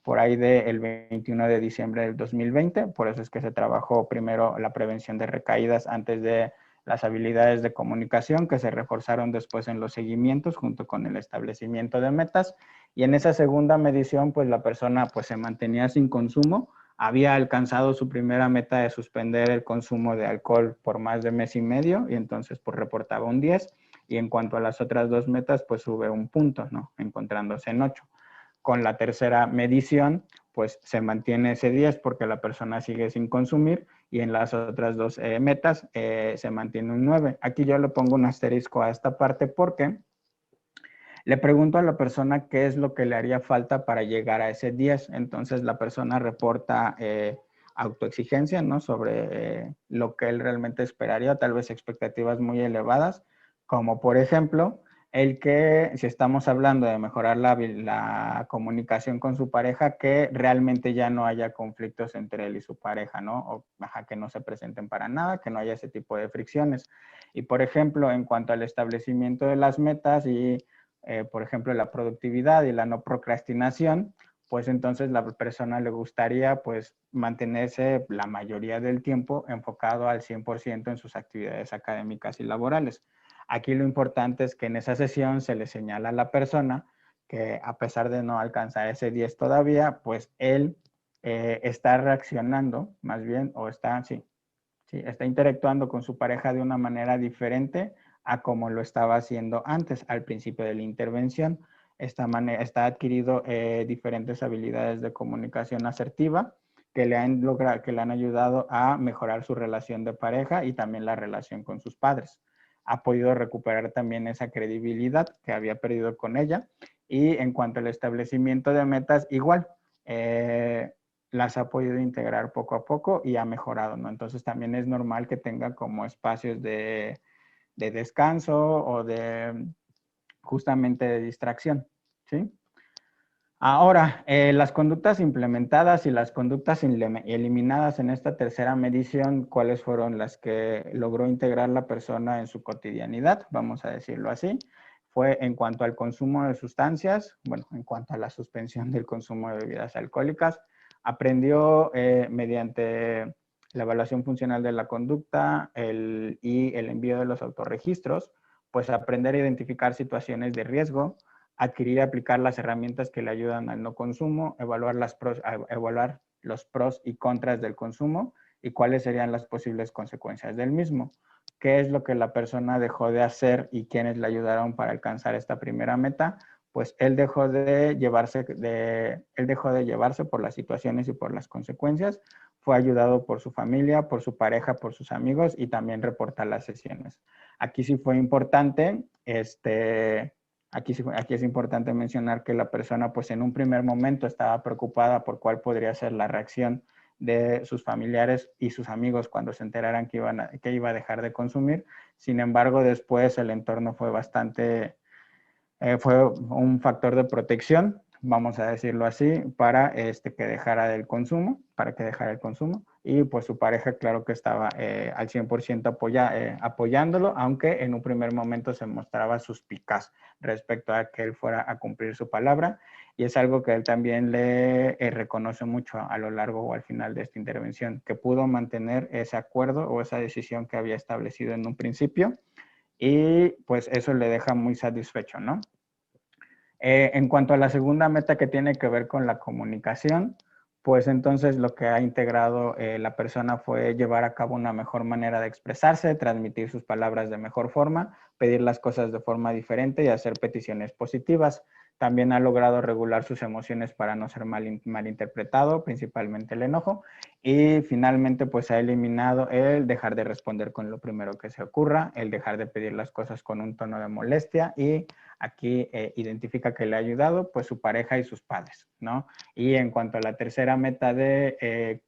por ahí del 21 de diciembre del 2020, por eso es que se trabajó primero la prevención de recaídas antes de las habilidades de comunicación que se reforzaron después en los seguimientos junto con el establecimiento de metas, y en esa segunda medición pues la persona pues se mantenía sin consumo, había alcanzado su primera meta de suspender el consumo de alcohol por más de mes y medio y entonces pues reportaba un 10, y en cuanto a las otras 2 metas pues sube un punto, ¿no? Encontrándose en 8. Con la tercera medición, pues se mantiene ese 10 porque la persona sigue sin consumir, y en las otras dos metas se mantiene un 9. Aquí yo le pongo un asterisco a esta parte porque le pregunto a la persona qué es lo que le haría falta para llegar a ese 10. Entonces la persona reporta autoexigencia, ¿no? Sobre lo que él realmente esperaría, tal vez expectativas muy elevadas, como por ejemplo, el que si estamos hablando de mejorar la comunicación con su pareja, que realmente ya no haya conflictos entre él y su pareja, ¿no? O que no se presenten para nada, que no haya ese tipo de fricciones. Y por ejemplo, en cuanto al establecimiento de las metas y por ejemplo, la productividad y la no procrastinación, pues entonces la persona le gustaría pues mantenerse la mayoría del tiempo enfocado al 100% en sus actividades académicas y laborales. Aquí lo importante es que en esa sesión se le señala a la persona que a pesar de no alcanzar ese 10 todavía, pues él está reaccionando más bien, o está, sí, está interactuando con su pareja de una manera diferente a como lo estaba haciendo antes, al principio de la intervención. Está adquirido diferentes habilidades de comunicación asertiva que le han ayudado a mejorar su relación de pareja y también la relación con sus padres. Ha podido recuperar también esa credibilidad que había perdido con ella. Y en cuanto al establecimiento de metas, igual, las ha podido integrar poco a poco y ha mejorado, ¿no? Entonces también es normal que tenga como espacios de descanso o de justamente de distracción, ¿sí? Ahora, las conductas implementadas y las conductas eliminadas en esta tercera medición, ¿cuáles fueron las que logró integrar la persona en su cotidianidad? Vamos a decirlo así. Fue en cuanto al consumo de sustancias, bueno, en cuanto a la suspensión del consumo de bebidas alcohólicas, aprendió mediante la evaluación funcional de la conducta y el envío de los autorregistros, pues aprender a identificar situaciones de riesgo, adquirir y aplicar las herramientas que le ayudan al no consumo, evaluar los pros y contras del consumo y cuáles serían las posibles consecuencias del mismo. ¿Qué es lo que la persona dejó de hacer y quiénes le ayudaron para alcanzar esta primera meta? Pues él dejó de llevarse por las situaciones y por las consecuencias. Fue ayudado por su familia, por su pareja, por sus amigos y también reportar las sesiones. Aquí sí fue importante, aquí es importante mencionar que la persona pues en un primer momento estaba preocupada por cuál podría ser la reacción de sus familiares y sus amigos cuando se enteraran que iba a dejar de consumir. Sin embargo, después el entorno fue fue un factor de protección, vamos a decirlo así, para que dejara el consumo, y pues su pareja claro que estaba al 100% apoyándolo, aunque en un primer momento se mostraba suspicaz respecto a que él fuera a cumplir su palabra, y es algo que él también le reconoce mucho a lo largo o al final de esta intervención, que pudo mantener ese acuerdo o esa decisión que había establecido en un principio, y pues eso le deja muy satisfecho, ¿no? En cuanto a la segunda meta que tiene que ver con la comunicación, pues entonces lo que ha integrado la persona fue llevar a cabo una mejor manera de expresarse, transmitir sus palabras de mejor forma, pedir las cosas de forma diferente y hacer peticiones positivas. También ha logrado regular sus emociones para no ser malinterpretado, principalmente el enojo. Y finalmente, pues ha eliminado el dejar de responder con lo primero que se ocurra, el dejar de pedir las cosas con un tono de molestia, y aquí identifica que le ha ayudado pues su pareja y sus padres, ¿no? Y en cuanto a la tercera meta de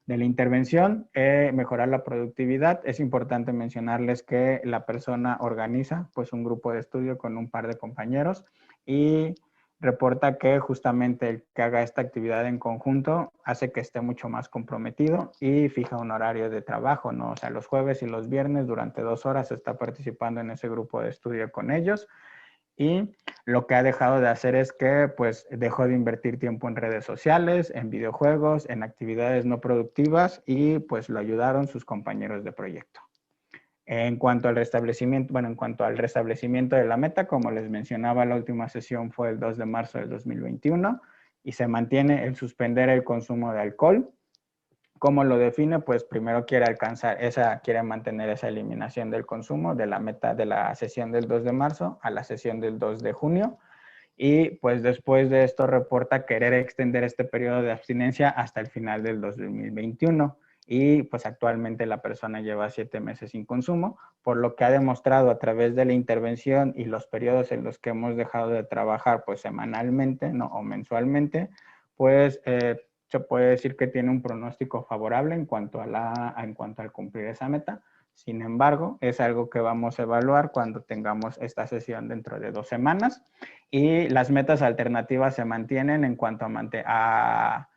la intervención, mejorar la productividad, es importante mencionarles que la persona organiza pues un grupo de estudio con un par de compañeros y reporta que justamente el que haga esta actividad en conjunto hace que esté mucho más comprometido y fija un horario de trabajo, ¿no? O sea, los jueves y los viernes durante 2 horas está participando en ese grupo de estudio con ellos. Y lo que ha dejado de hacer es que pues dejó de invertir tiempo en redes sociales, en videojuegos, en actividades no productivas, y pues lo ayudaron sus compañeros de proyecto. En cuanto al restablecimiento de la meta, como les mencionaba, la última sesión fue el 2 de marzo del 2021 y se mantiene el suspender el consumo de alcohol. ¿Cómo lo define? Pues primero quiere mantener esa eliminación del consumo de la meta de la sesión del 2 de marzo a la sesión del 2 de junio. y pues después de esto reporta querer extender este periodo de abstinencia hasta el final del 2021 y pues actualmente la persona lleva 7 meses sin consumo, por lo que ha demostrado a través de la intervención y los periodos en los que hemos dejado de trabajar pues semanalmente, ¿no? O mensualmente, pues se puede decir que tiene un pronóstico favorable en cuanto al cumplir esa meta. Sin embargo, es algo que vamos a evaluar cuando tengamos esta sesión dentro de 2 semanas y las metas alternativas se mantienen en cuanto a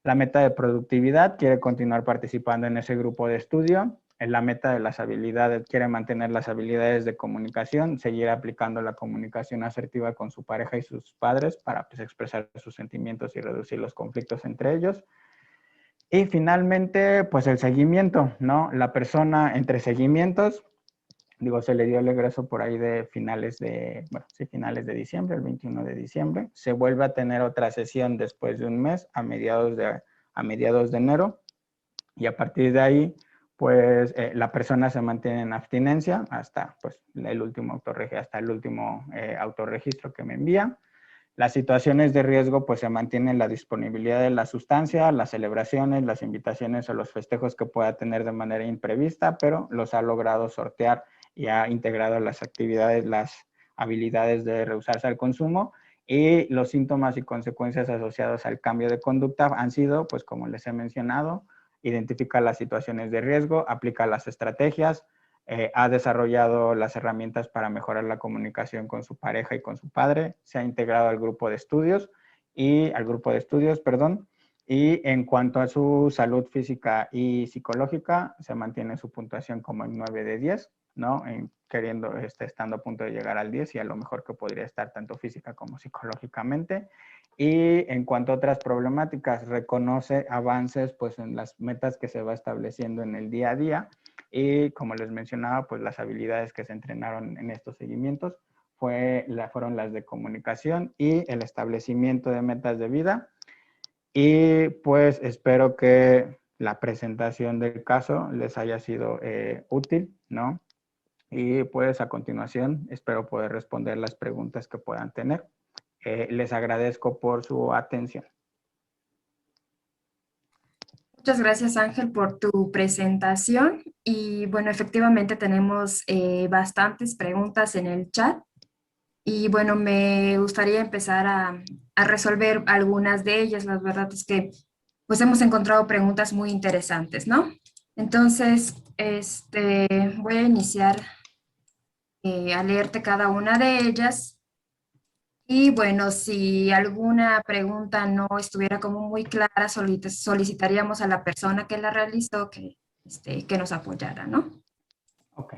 la meta de productividad, quiere continuar participando en ese grupo de estudio. En la meta de las habilidades, quiere mantener las habilidades de comunicación, seguir aplicando la comunicación asertiva con su pareja y sus padres para pues, expresar sus sentimientos y reducir los conflictos entre ellos. Y finalmente, pues el seguimiento, ¿no? La persona entre seguimientos, digo, se le dio el egreso por ahí de finales de diciembre, el 21 de diciembre. Se vuelve a tener otra sesión después de un mes, a mediados de enero. Y a partir de ahí, pues la persona se mantiene en abstinencia hasta pues, el último autorregistro que me envía. Las situaciones de riesgo, pues se mantiene la disponibilidad de la sustancia, las celebraciones, las invitaciones o los festejos que pueda tener de manera imprevista, pero los ha logrado sortear y ha integrado las actividades, las habilidades de rehusarse al consumo y los síntomas y consecuencias asociados al cambio de conducta han sido, pues como les he mencionado, identifica las situaciones de riesgo, aplica las estrategias, ha desarrollado las herramientas para mejorar la comunicación con su pareja y con su padre, se ha integrado al grupo de estudios, y en cuanto a su salud física y psicológica, se mantiene su puntuación como en 9 de 10, ¿no? Estando a punto de llegar al 10 y a lo mejor que podría estar tanto física como psicológicamente. Y en cuanto a otras problemáticas, reconoce avances pues en las metas que se va estableciendo en el día a día y como les mencionaba, pues las habilidades que se entrenaron en estos seguimientos fueron las de comunicación y el establecimiento de metas de vida. Y pues espero que la presentación del caso les haya sido útil, ¿no? Y pues a continuación espero poder responder las preguntas que puedan tener. Les agradezco por su atención. Muchas gracias, Ángel, por tu presentación. Y bueno, efectivamente tenemos bastantes preguntas en el chat. Y bueno, me gustaría empezar a resolver algunas de ellas. La verdad es que pues hemos encontrado preguntas muy interesantes, ¿no? Entonces, voy a iniciar a leerte cada una de ellas. Y bueno, si alguna pregunta no estuviera como muy clara, solicitaríamos a la persona que la realizó que nos apoyara, ¿no? Ok.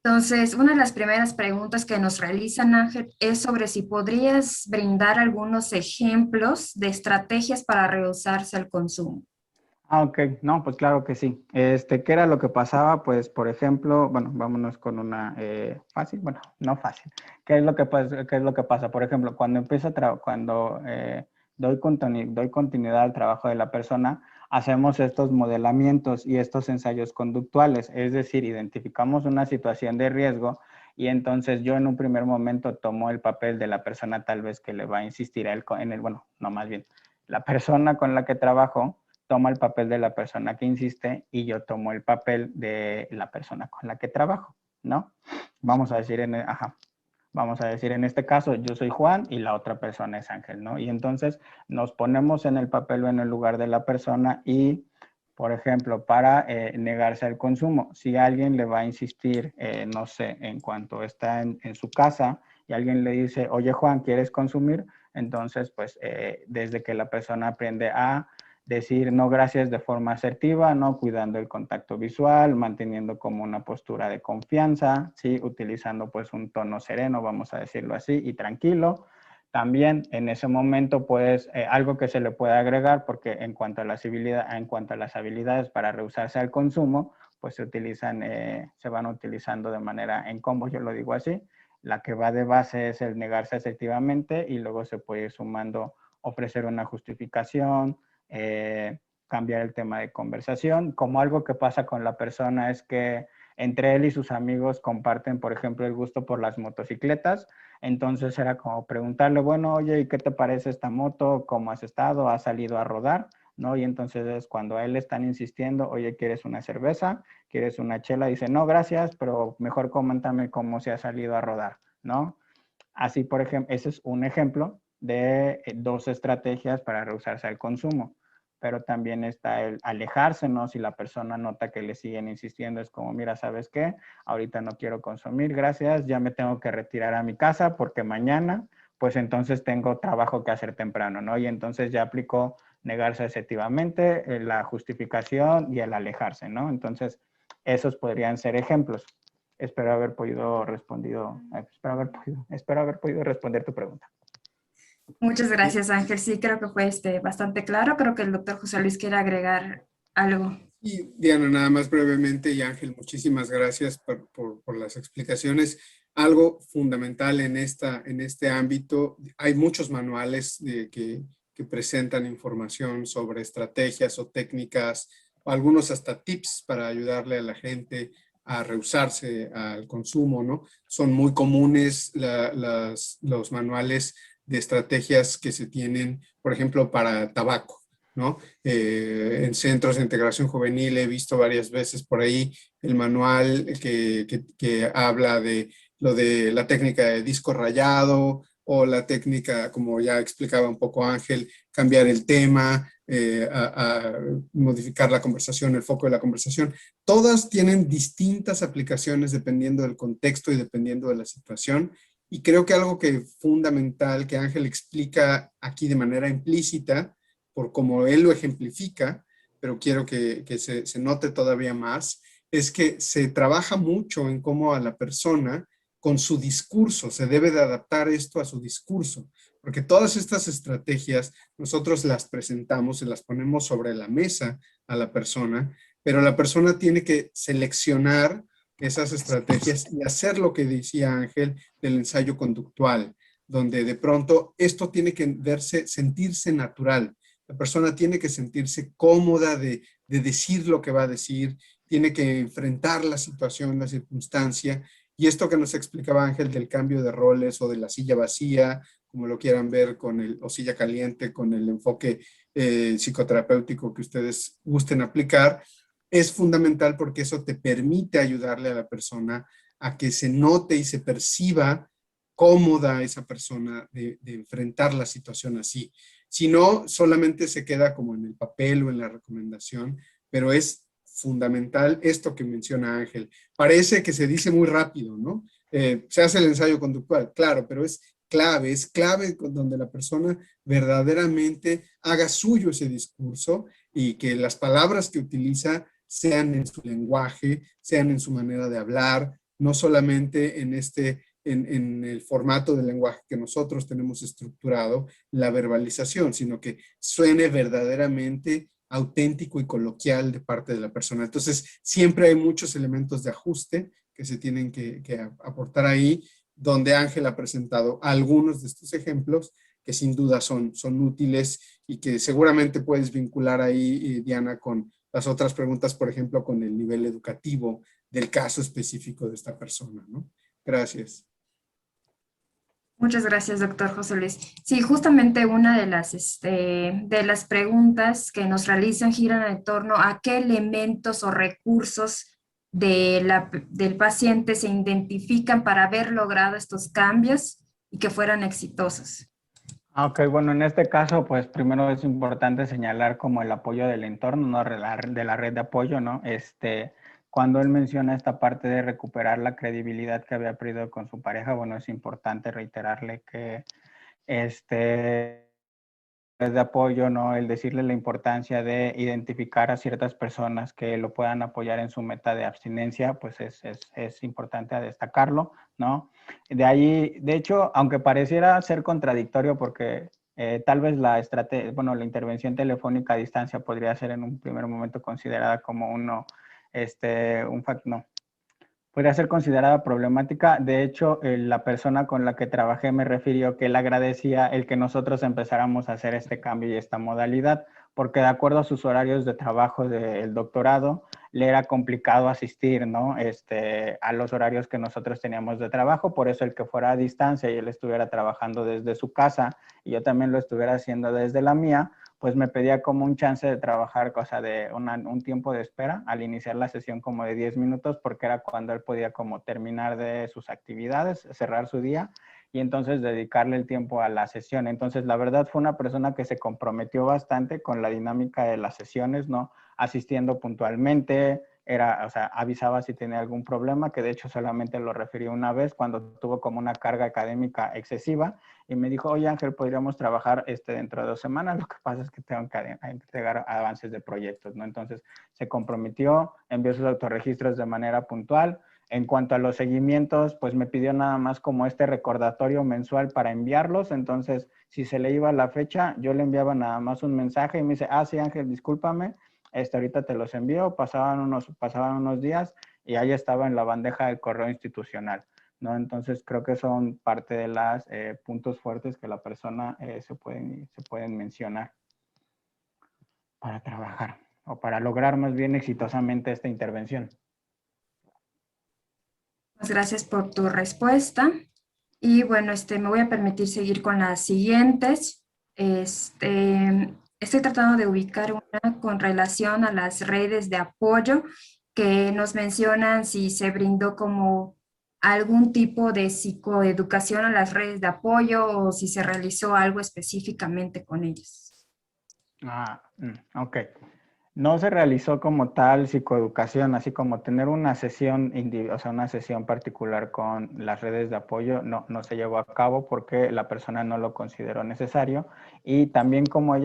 Entonces, una de las primeras preguntas que nos realizan, Ángel, es sobre si podrías brindar algunos ejemplos de estrategias para rehusarse al consumo. Ok, no, pues claro que sí. ¿Qué era lo que pasaba? Pues, por ejemplo, bueno, vámonos con una fácil, bueno, no fácil. ¿Qué es lo que pasa? Por ejemplo, cuando doy continuidad al trabajo de la persona, hacemos estos modelamientos y estos ensayos conductuales, es decir, identificamos una situación de riesgo y entonces yo en un primer momento tomo el papel de la persona tal vez que le va a insistir la persona con la que trabajo toma el papel de la persona que insiste y yo tomo el papel de la persona con la que trabajo, ¿no? Vamos a decir en este caso, yo soy Juan y la otra persona es Ángel, ¿no? Y entonces nos ponemos en el papel o en el lugar de la persona y, por ejemplo, para negarse al consumo, si alguien le va a insistir, no sé, en cuanto está en su casa y alguien le dice, oye Juan, ¿quieres consumir? Entonces, pues, desde que la persona aprende a decir no gracias de forma asertiva, ¿no? Cuidando el contacto visual, manteniendo como una postura de confianza, ¿sí? Utilizando pues un tono sereno, vamos a decirlo así, y tranquilo. También en ese momento, pues, algo que se le puede agregar, porque en cuanto a las habilidades para rehusarse al consumo, pues se van utilizando de manera en combo, yo lo digo así. La que va de base es el negarse asertivamente y luego se puede ir sumando ofrecer una justificación, cambiar el tema de conversación. Como algo que pasa con la persona es que Entre él y sus amigos comparten, por ejemplo, el gusto por las motocicletas. Entonces era como preguntarle, bueno, oye, ¿y qué te parece esta moto? ¿Cómo has estado? ¿Has salido a rodar? ¿No? Y entonces es cuando a él le están insistiendo, oye, ¿quieres una cerveza? ¿Quieres una chela? Dice, no, gracias, pero mejor coméntame cómo se ha salido a rodar, ¿no? Así, por ejemplo, ese es un ejemplo de dos estrategias para rehusarse al consumo. Pero también está el alejarse, ¿no? Si la persona nota que le siguen insistiendo, es como, mira, ¿sabes qué? Ahorita no quiero consumir, gracias, ya me tengo que retirar a mi casa porque mañana, pues entonces tengo trabajo que hacer temprano, ¿no? Y entonces ya aplicó negarse asertivamente, la justificación y el alejarse, ¿no? Entonces, esos podrían ser ejemplos. Espero haber podido responder tu pregunta. Muchas gracias, Ángel. Sí, creo que fue bastante claro. Creo que el doctor José Luis quiere agregar algo. Y Diana, nada más brevemente, y Ángel, muchísimas gracias por las explicaciones. Algo fundamental en este ámbito, hay muchos manuales que presentan información sobre estrategias o técnicas, o algunos hasta tips para ayudarle a la gente a rehusarse al consumo, ¿no? Son muy comunes los manuales de estrategias que se tienen, por ejemplo, para tabaco, ¿no? En centros de integración juvenil he visto varias veces por ahí el manual que habla de lo de la técnica de disco rayado o la técnica, como ya explicaba un poco Ángel, cambiar el tema, a modificar la conversación, el foco de la conversación. Todas tienen distintas aplicaciones dependiendo del contexto y dependiendo de la situación. Y creo que algo que es fundamental que Ángel explica aquí de manera implícita, por cómo él lo ejemplifica, pero quiero que se note todavía más, es que se trabaja mucho en cómo a la persona con su discurso, se debe de adaptar esto a su discurso, porque todas estas estrategias nosotros las presentamos, se las ponemos sobre la mesa a la persona, pero la persona tiene que seleccionar esas estrategias y hacer lo que decía Ángel del ensayo conductual, donde de pronto esto tiene que sentirse natural. La persona tiene que sentirse cómoda de decir lo que va a decir, tiene que enfrentar la situación, la circunstancia, y esto que nos explicaba Ángel del cambio de roles o de la silla vacía, como lo quieran ver, o silla caliente, con el enfoque psicoterapéutico que ustedes gusten aplicar, es fundamental porque eso te permite ayudarle a la persona a que se note y se perciba cómoda esa persona de enfrentar la situación así. Si no, solamente se queda como en el papel o en la recomendación, pero es fundamental esto que menciona Ángel. Parece que se dice muy rápido, ¿no? Se hace el ensayo conductual, claro, pero es clave donde la persona verdaderamente haga suyo ese discurso y que las palabras que utiliza sean en su lenguaje, sean en su manera de hablar, no solamente en el formato del lenguaje que nosotros tenemos estructurado, la verbalización, sino que suene verdaderamente auténtico y coloquial de parte de la persona. Entonces, siempre hay muchos elementos de ajuste que se tienen que aportar ahí, donde Ángel ha presentado algunos de estos ejemplos que sin duda son útiles y que seguramente puedes vincular ahí, Diana, con las otras preguntas, por ejemplo, con el nivel educativo del caso específico de esta persona, ¿no? Gracias. Muchas gracias, doctor José Luis. Sí, justamente una de las preguntas que nos realizan giran en torno a qué elementos o recursos del paciente se identifican para haber logrado estos cambios y que fueran exitosos. Ok, bueno, en este caso, pues primero es importante señalar como el apoyo del entorno, ¿no? De la red de apoyo, ¿no? Cuando él menciona esta parte de recuperar la credibilidad que había perdido con su pareja, bueno, es importante reiterarle que de apoyo, ¿no? El decirle la importancia de identificar a ciertas personas que lo puedan apoyar en su meta de abstinencia, pues es importante a destacarlo, ¿no? De ahí, de hecho, aunque pareciera ser contradictorio porque tal vez la intervención telefónica a distancia podría ser en un primer momento considerada como podría ser considerada problemática. De hecho, la persona con la que trabajé me refirió que él agradecía el que nosotros empezáramos a hacer este cambio y esta modalidad, porque de acuerdo a sus horarios de trabajo del doctorado, le era complicado asistir, ¿no? A los horarios que nosotros teníamos de trabajo, por eso el que fuera a distancia y él estuviera trabajando desde su casa y yo también lo estuviera haciendo desde la mía, pues me pedía como un chance de trabajar, cosa de un tiempo de espera al iniciar la sesión como de 10 minutos, porque era cuando él podía como terminar de sus actividades, cerrar su día y entonces dedicarle el tiempo a la sesión. Entonces, la verdad fue una persona que se comprometió bastante con la dinámica de las sesiones, ¿no? Asistiendo puntualmente, o sea, avisaba si tenía algún problema, que de hecho solamente lo refirió una vez cuando tuvo como una carga académica excesiva y me dijo, oye Ángel, podríamos trabajar dentro de 2 semanas, lo que pasa es que tengo que entregar avances de proyectos, ¿no? Entonces se comprometió, envió sus autorregistros de manera puntual. En cuanto a los seguimientos, pues me pidió nada más como recordatorio mensual para enviarlos, entonces si se le iba la fecha, yo le enviaba nada más un mensaje y me dice, sí Ángel, discúlpame, ahorita te los envío, pasaban unos días y ahí estaba en la bandeja del correo institucional, ¿no? Entonces creo que son parte de los puntos fuertes que la persona se pueden mencionar para trabajar o para lograr más bien exitosamente esta intervención. Muchas gracias por tu respuesta. Y bueno, me voy a permitir seguir con las siguientes. Estoy tratando de ubicar una con relación a las redes de apoyo que nos mencionan si se brindó como algún tipo de psicoeducación a las redes de apoyo o si se realizó algo específicamente con ellas. Ok. No se realizó como tal psicoeducación, así como tener una sesión, o sea, una sesión particular con las redes de apoyo, no se llevó a cabo porque la persona no lo consideró necesario y también como él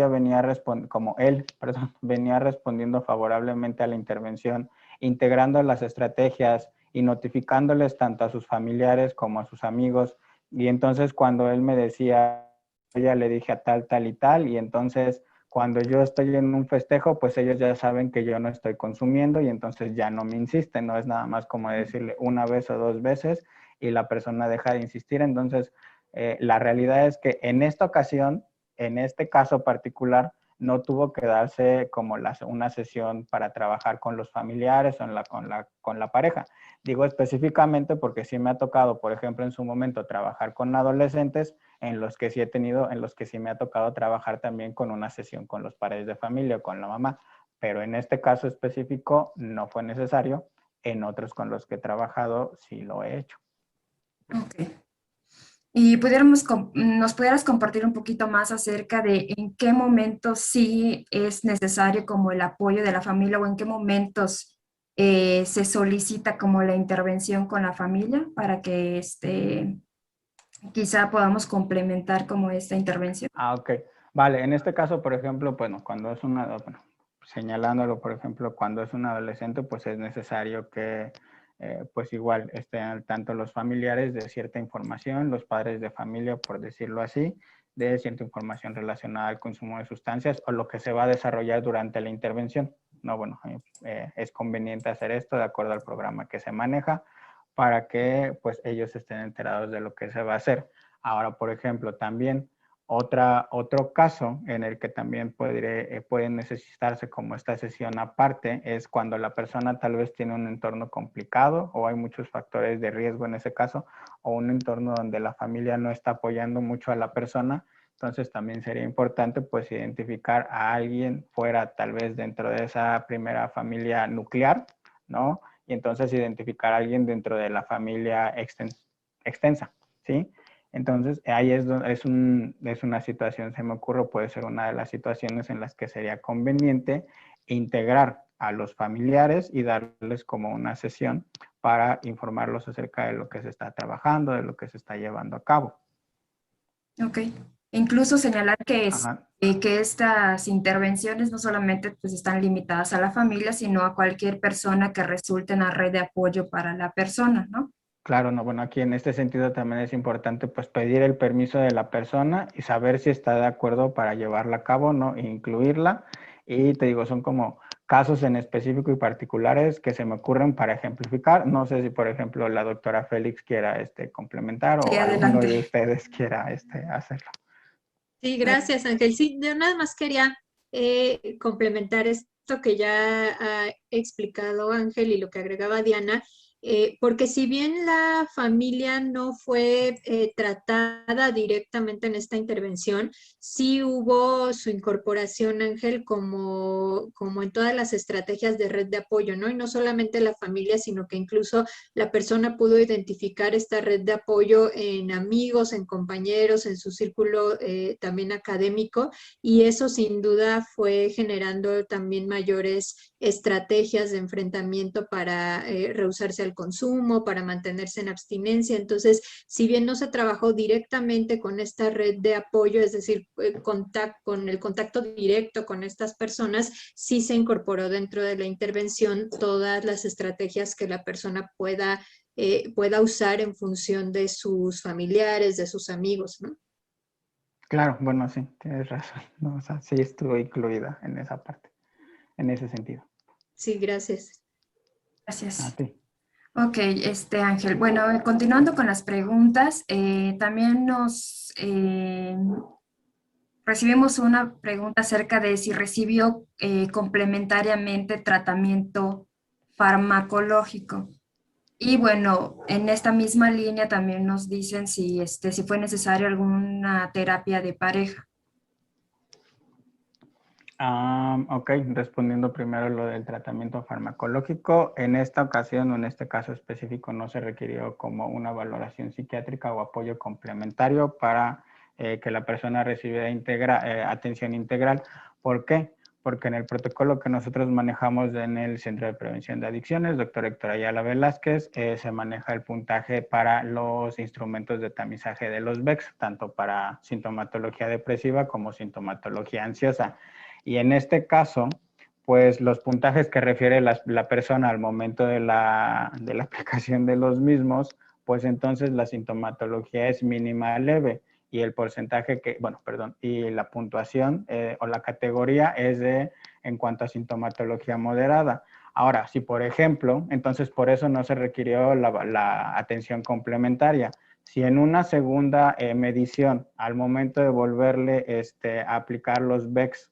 venía respondiendo favorablemente a la intervención, integrando las estrategias y notificándoles tanto a sus familiares como a sus amigos. Y entonces cuando él me decía, ya le dije a tal, tal y tal, y entonces cuando yo estoy en un festejo, pues ellos ya saben que yo no estoy consumiendo y entonces ya no me insisten, no es nada más como decirle una vez o 2 veces y la persona deja de insistir. Entonces, la realidad es que en esta ocasión, en este caso particular, no tuvo que darse como una sesión para trabajar con los familiares o con la pareja. Digo específicamente porque sí me ha tocado, por ejemplo, en su momento trabajar con adolescentes en los que sí me ha tocado trabajar también con una sesión con los padres de familia o con la mamá, pero en este caso específico no fue necesario. En otros con los que he trabajado sí lo he hecho. Ok. Y nos pudieras compartir un poquito más acerca de en qué momentos sí es necesario como el apoyo de la familia o en qué momentos se solicita como la intervención con la familia para que quizá podamos complementar como esta intervención. Ok. Vale, en este caso, por ejemplo, bueno, señalándolo, por ejemplo, cuando es un adolescente, pues es necesario que, pues igual estén al tanto los familiares de cierta información, los padres de familia, por decirlo así, de cierta información relacionada al consumo de sustancias o lo que se va a desarrollar durante la intervención. No, bueno, es conveniente hacer esto de acuerdo al programa que se maneja para que, pues, ellos estén enterados de lo que se va a hacer. Ahora, por ejemplo, también otro caso en el que también puede necesitarse como esta sesión aparte es cuando la persona tal vez tiene un entorno complicado o hay muchos factores de riesgo en ese caso o un entorno donde la familia no está apoyando mucho a la persona. Entonces también sería importante pues identificar a alguien fuera tal vez dentro de esa primera familia nuclear, ¿no? Y entonces identificar a alguien dentro de la familia extensa, ¿sí? Entonces, ahí es una situación, se me ocurre, puede ser una de las situaciones en las que sería conveniente integrar a los familiares y darles como una sesión para informarlos acerca de lo que se está trabajando, de lo que se está llevando a cabo. Ok. Incluso señalar que Ajá. que estas intervenciones no solamente pues, están limitadas a la familia, sino a cualquier persona que resulte en la red de apoyo para la persona, ¿no? Claro, no, bueno, aquí en este sentido también es importante pues pedir el permiso de la persona y saber si está de acuerdo para llevarla a cabo, ¿no? E incluirla. Y te digo, son como casos en específico y particulares que se me ocurren para ejemplificar. No sé si, por ejemplo, la doctora Félix quiera complementar Sí, o alguno de adelante. ustedes quiera hacerlo. Sí, gracias, Ángel. Sí, yo nada más quería complementar esto que ya ha explicado Ángel y lo que agregaba Diana, porque si bien la familia no fue tratada directamente en esta intervención, sí hubo su incorporación, Ángel, como en todas las estrategias de red de apoyo, ¿no? Y no solamente la familia, sino que incluso la persona pudo identificar esta red de apoyo en amigos, en compañeros, en su círculo también académico, y eso sin duda fue generando también mayores estrategias de enfrentamiento para rehusarse al consumo, para mantenerse en abstinencia. Entonces, si bien no se trabajó directamente con esta red de apoyo, es decir, con el contacto directo con estas personas, sí se incorporó dentro de la intervención todas las estrategias que la persona pueda usar en función de sus familiares, de sus amigos, ¿no? Claro, bueno, sí, tienes razón, ¿no? O sea, sí estuvo incluida en esa parte, en ese sentido. Sí, gracias. A Gracias. ti. Ok, Ángel. Bueno, continuando con las preguntas, también recibimos una pregunta acerca de si recibió complementariamente tratamiento farmacológico. Y bueno, en esta misma línea también nos dicen si fue necesario alguna terapia de pareja. Ok, respondiendo primero lo del tratamiento farmacológico, en esta ocasión o en este caso específico no se requirió como una valoración psiquiátrica o apoyo complementario para que la persona recibiera atención integral. ¿Por qué? Porque en el protocolo que nosotros manejamos en el Centro de Prevención de Adicciones, doctor Héctor Ayala Velázquez, se maneja el puntaje para los instrumentos de tamizaje de los VEX, tanto para sintomatología depresiva como sintomatología ansiosa. Y en este caso, pues los puntajes que refiere la persona al momento de la aplicación de los mismos, pues entonces la sintomatología es mínima leve y el porcentaje y la puntuación o la categoría es en cuanto a sintomatología moderada. Ahora, si por ejemplo, entonces por eso no se requirió la atención complementaria. Si en una segunda medición, al momento de volverle a aplicar los VEX,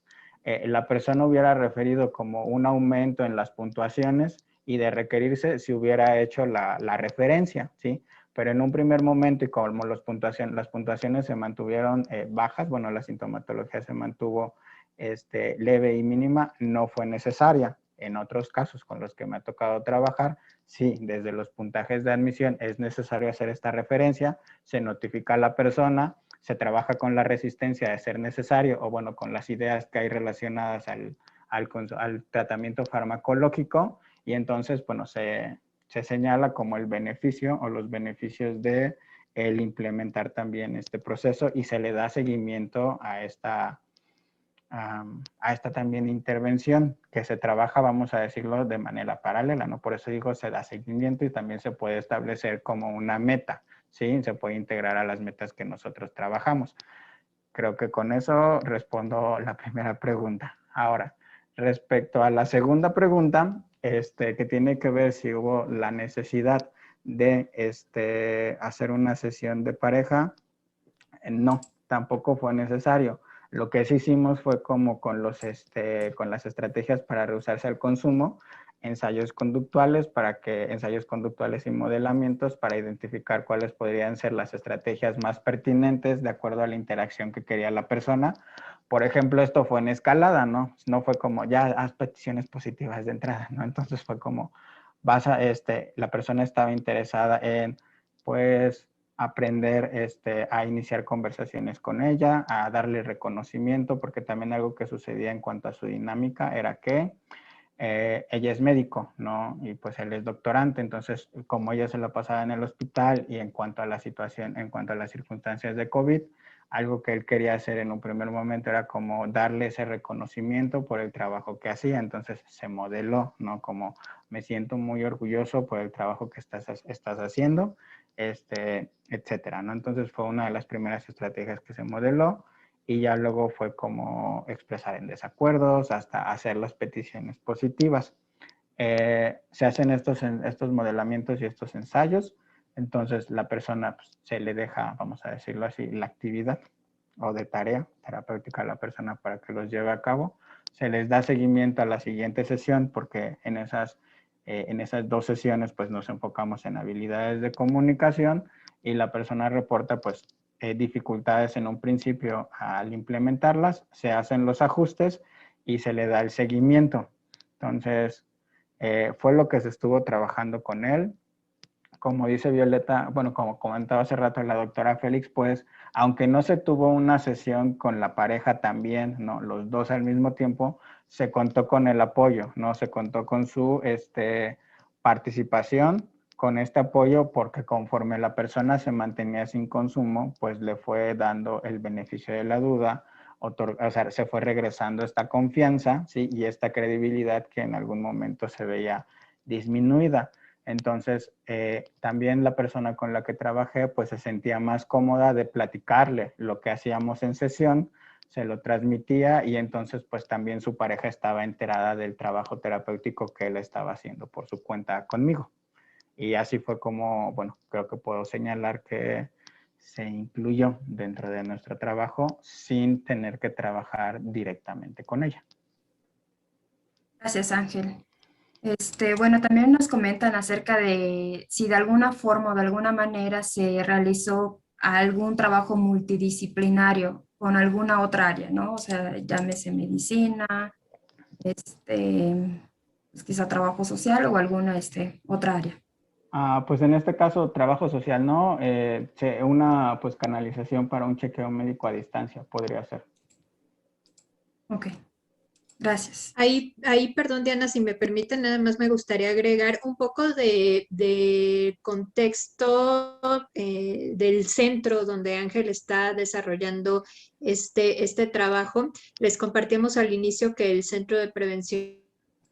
la persona hubiera referido como un aumento en las puntuaciones y de requerirse si hubiera hecho la referencia, ¿sí? Pero en un primer momento y como las puntuaciones se mantuvieron bajas, bueno, la sintomatología se mantuvo leve y mínima, no fue necesaria. En otros casos con los que me ha tocado trabajar, sí, desde los puntajes de admisión es necesario hacer esta referencia, se notifica a la persona, se trabaja con la resistencia de ser necesario o bueno, con las ideas que hay relacionadas al tratamiento farmacológico y entonces, bueno, se señala como el beneficio o los beneficios de el implementar también este proceso y se le da seguimiento a esta también intervención que se trabaja, vamos a decirlo, de manera paralela, ¿no? Por eso digo, se da seguimiento y también se puede establecer como una meta, ¿sí? Se puede integrar a las metas que nosotros trabajamos. Creo que con eso respondo la primera pregunta. Ahora, respecto a la segunda pregunta, que tiene que ver si hubo la necesidad de hacer una sesión de pareja, no, tampoco fue necesario. Lo que sí hicimos fue como con las estrategias para rehusarse al consumo, ensayos conductuales y modelamientos para identificar cuáles podrían ser las estrategias más pertinentes de acuerdo a la interacción que quería la persona. Por ejemplo, esto fue en escalada, ¿no? No fue como ya haz peticiones positivas de entrada, ¿no? Entonces fue como la persona estaba interesada en, pues, aprender a iniciar conversaciones con ella, a darle reconocimiento, porque también algo que sucedía en cuanto a su dinámica era que ella es médico, ¿no? Y pues él es doctorante, entonces como ella se la pasaba en el hospital y en cuanto a la situación, en cuanto a las circunstancias de COVID, algo que él quería hacer en un primer momento era como darle ese reconocimiento por el trabajo que hacía, entonces se modeló, ¿no? Como me siento muy orgulloso por el trabajo que estás haciendo, etcétera, ¿no? Entonces fue una de las primeras estrategias que se modeló y ya luego fue como expresar en desacuerdos hasta hacer las peticiones positivas. Se hacen estos modelamientos y estos ensayos, entonces la persona pues, se le deja, vamos a decirlo así, la actividad o de tarea terapéutica a la persona para que los lleve a cabo. se les da seguimiento a la siguiente sesión, porque en esas 2 sesiones pues nos enfocamos en habilidades de comunicación y la persona reporta pues dificultades en un principio al implementarlas, se hacen los ajustes y se le da el seguimiento. Entonces, fue lo que se estuvo trabajando con él. Como dice Violeta, bueno, como comentaba hace rato la doctora Félix, pues, aunque no se tuvo una sesión con la pareja también, ¿no? Los dos al mismo tiempo, se contó con el apoyo, ¿no? Se contó con su participación, con este apoyo, porque conforme la persona se mantenía sin consumo, pues le fue dando el beneficio de la duda, o sea, se fue regresando esta confianza, ¿sí? Y esta credibilidad que en algún momento se veía disminuida. Entonces, también la persona con la que trabajé, pues se sentía más cómoda de platicarle lo que hacíamos en sesión, se lo transmitía y entonces pues también su pareja estaba enterada del trabajo terapéutico que él estaba haciendo por su cuenta conmigo. Y así fue como, bueno, creo que puedo señalar que se incluyó dentro de nuestro trabajo sin tener que trabajar directamente con ella. Gracias, Ángel. Bueno, también nos comentan acerca de si de alguna forma o de alguna manera se realizó algún trabajo multidisciplinario con alguna otra área, ¿no? O sea, llámese medicina, pues quizá trabajo social o alguna otra área. Pues en este caso, trabajo social, ¿no? Una pues canalización para un chequeo médico a distancia podría ser. Ok, gracias. Ahí, perdón, Diana, si me permite, nada más me gustaría agregar un poco de contexto del centro donde Ángel está desarrollando este trabajo. Les compartimos al inicio que el Centro de Prevención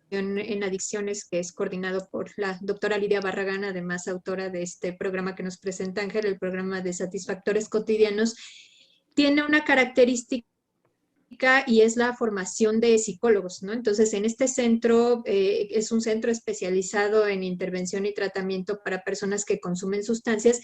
en Adicciones, que es coordinado por la doctora Lidia Barragán, además autora de este programa que nos presenta Ángel, el programa de Satisfactores Cotidianos, tiene una característica y es la formación de psicólogos, ¿no? Entonces, en este centro es un centro especializado en intervención y tratamiento para personas que consumen sustancias.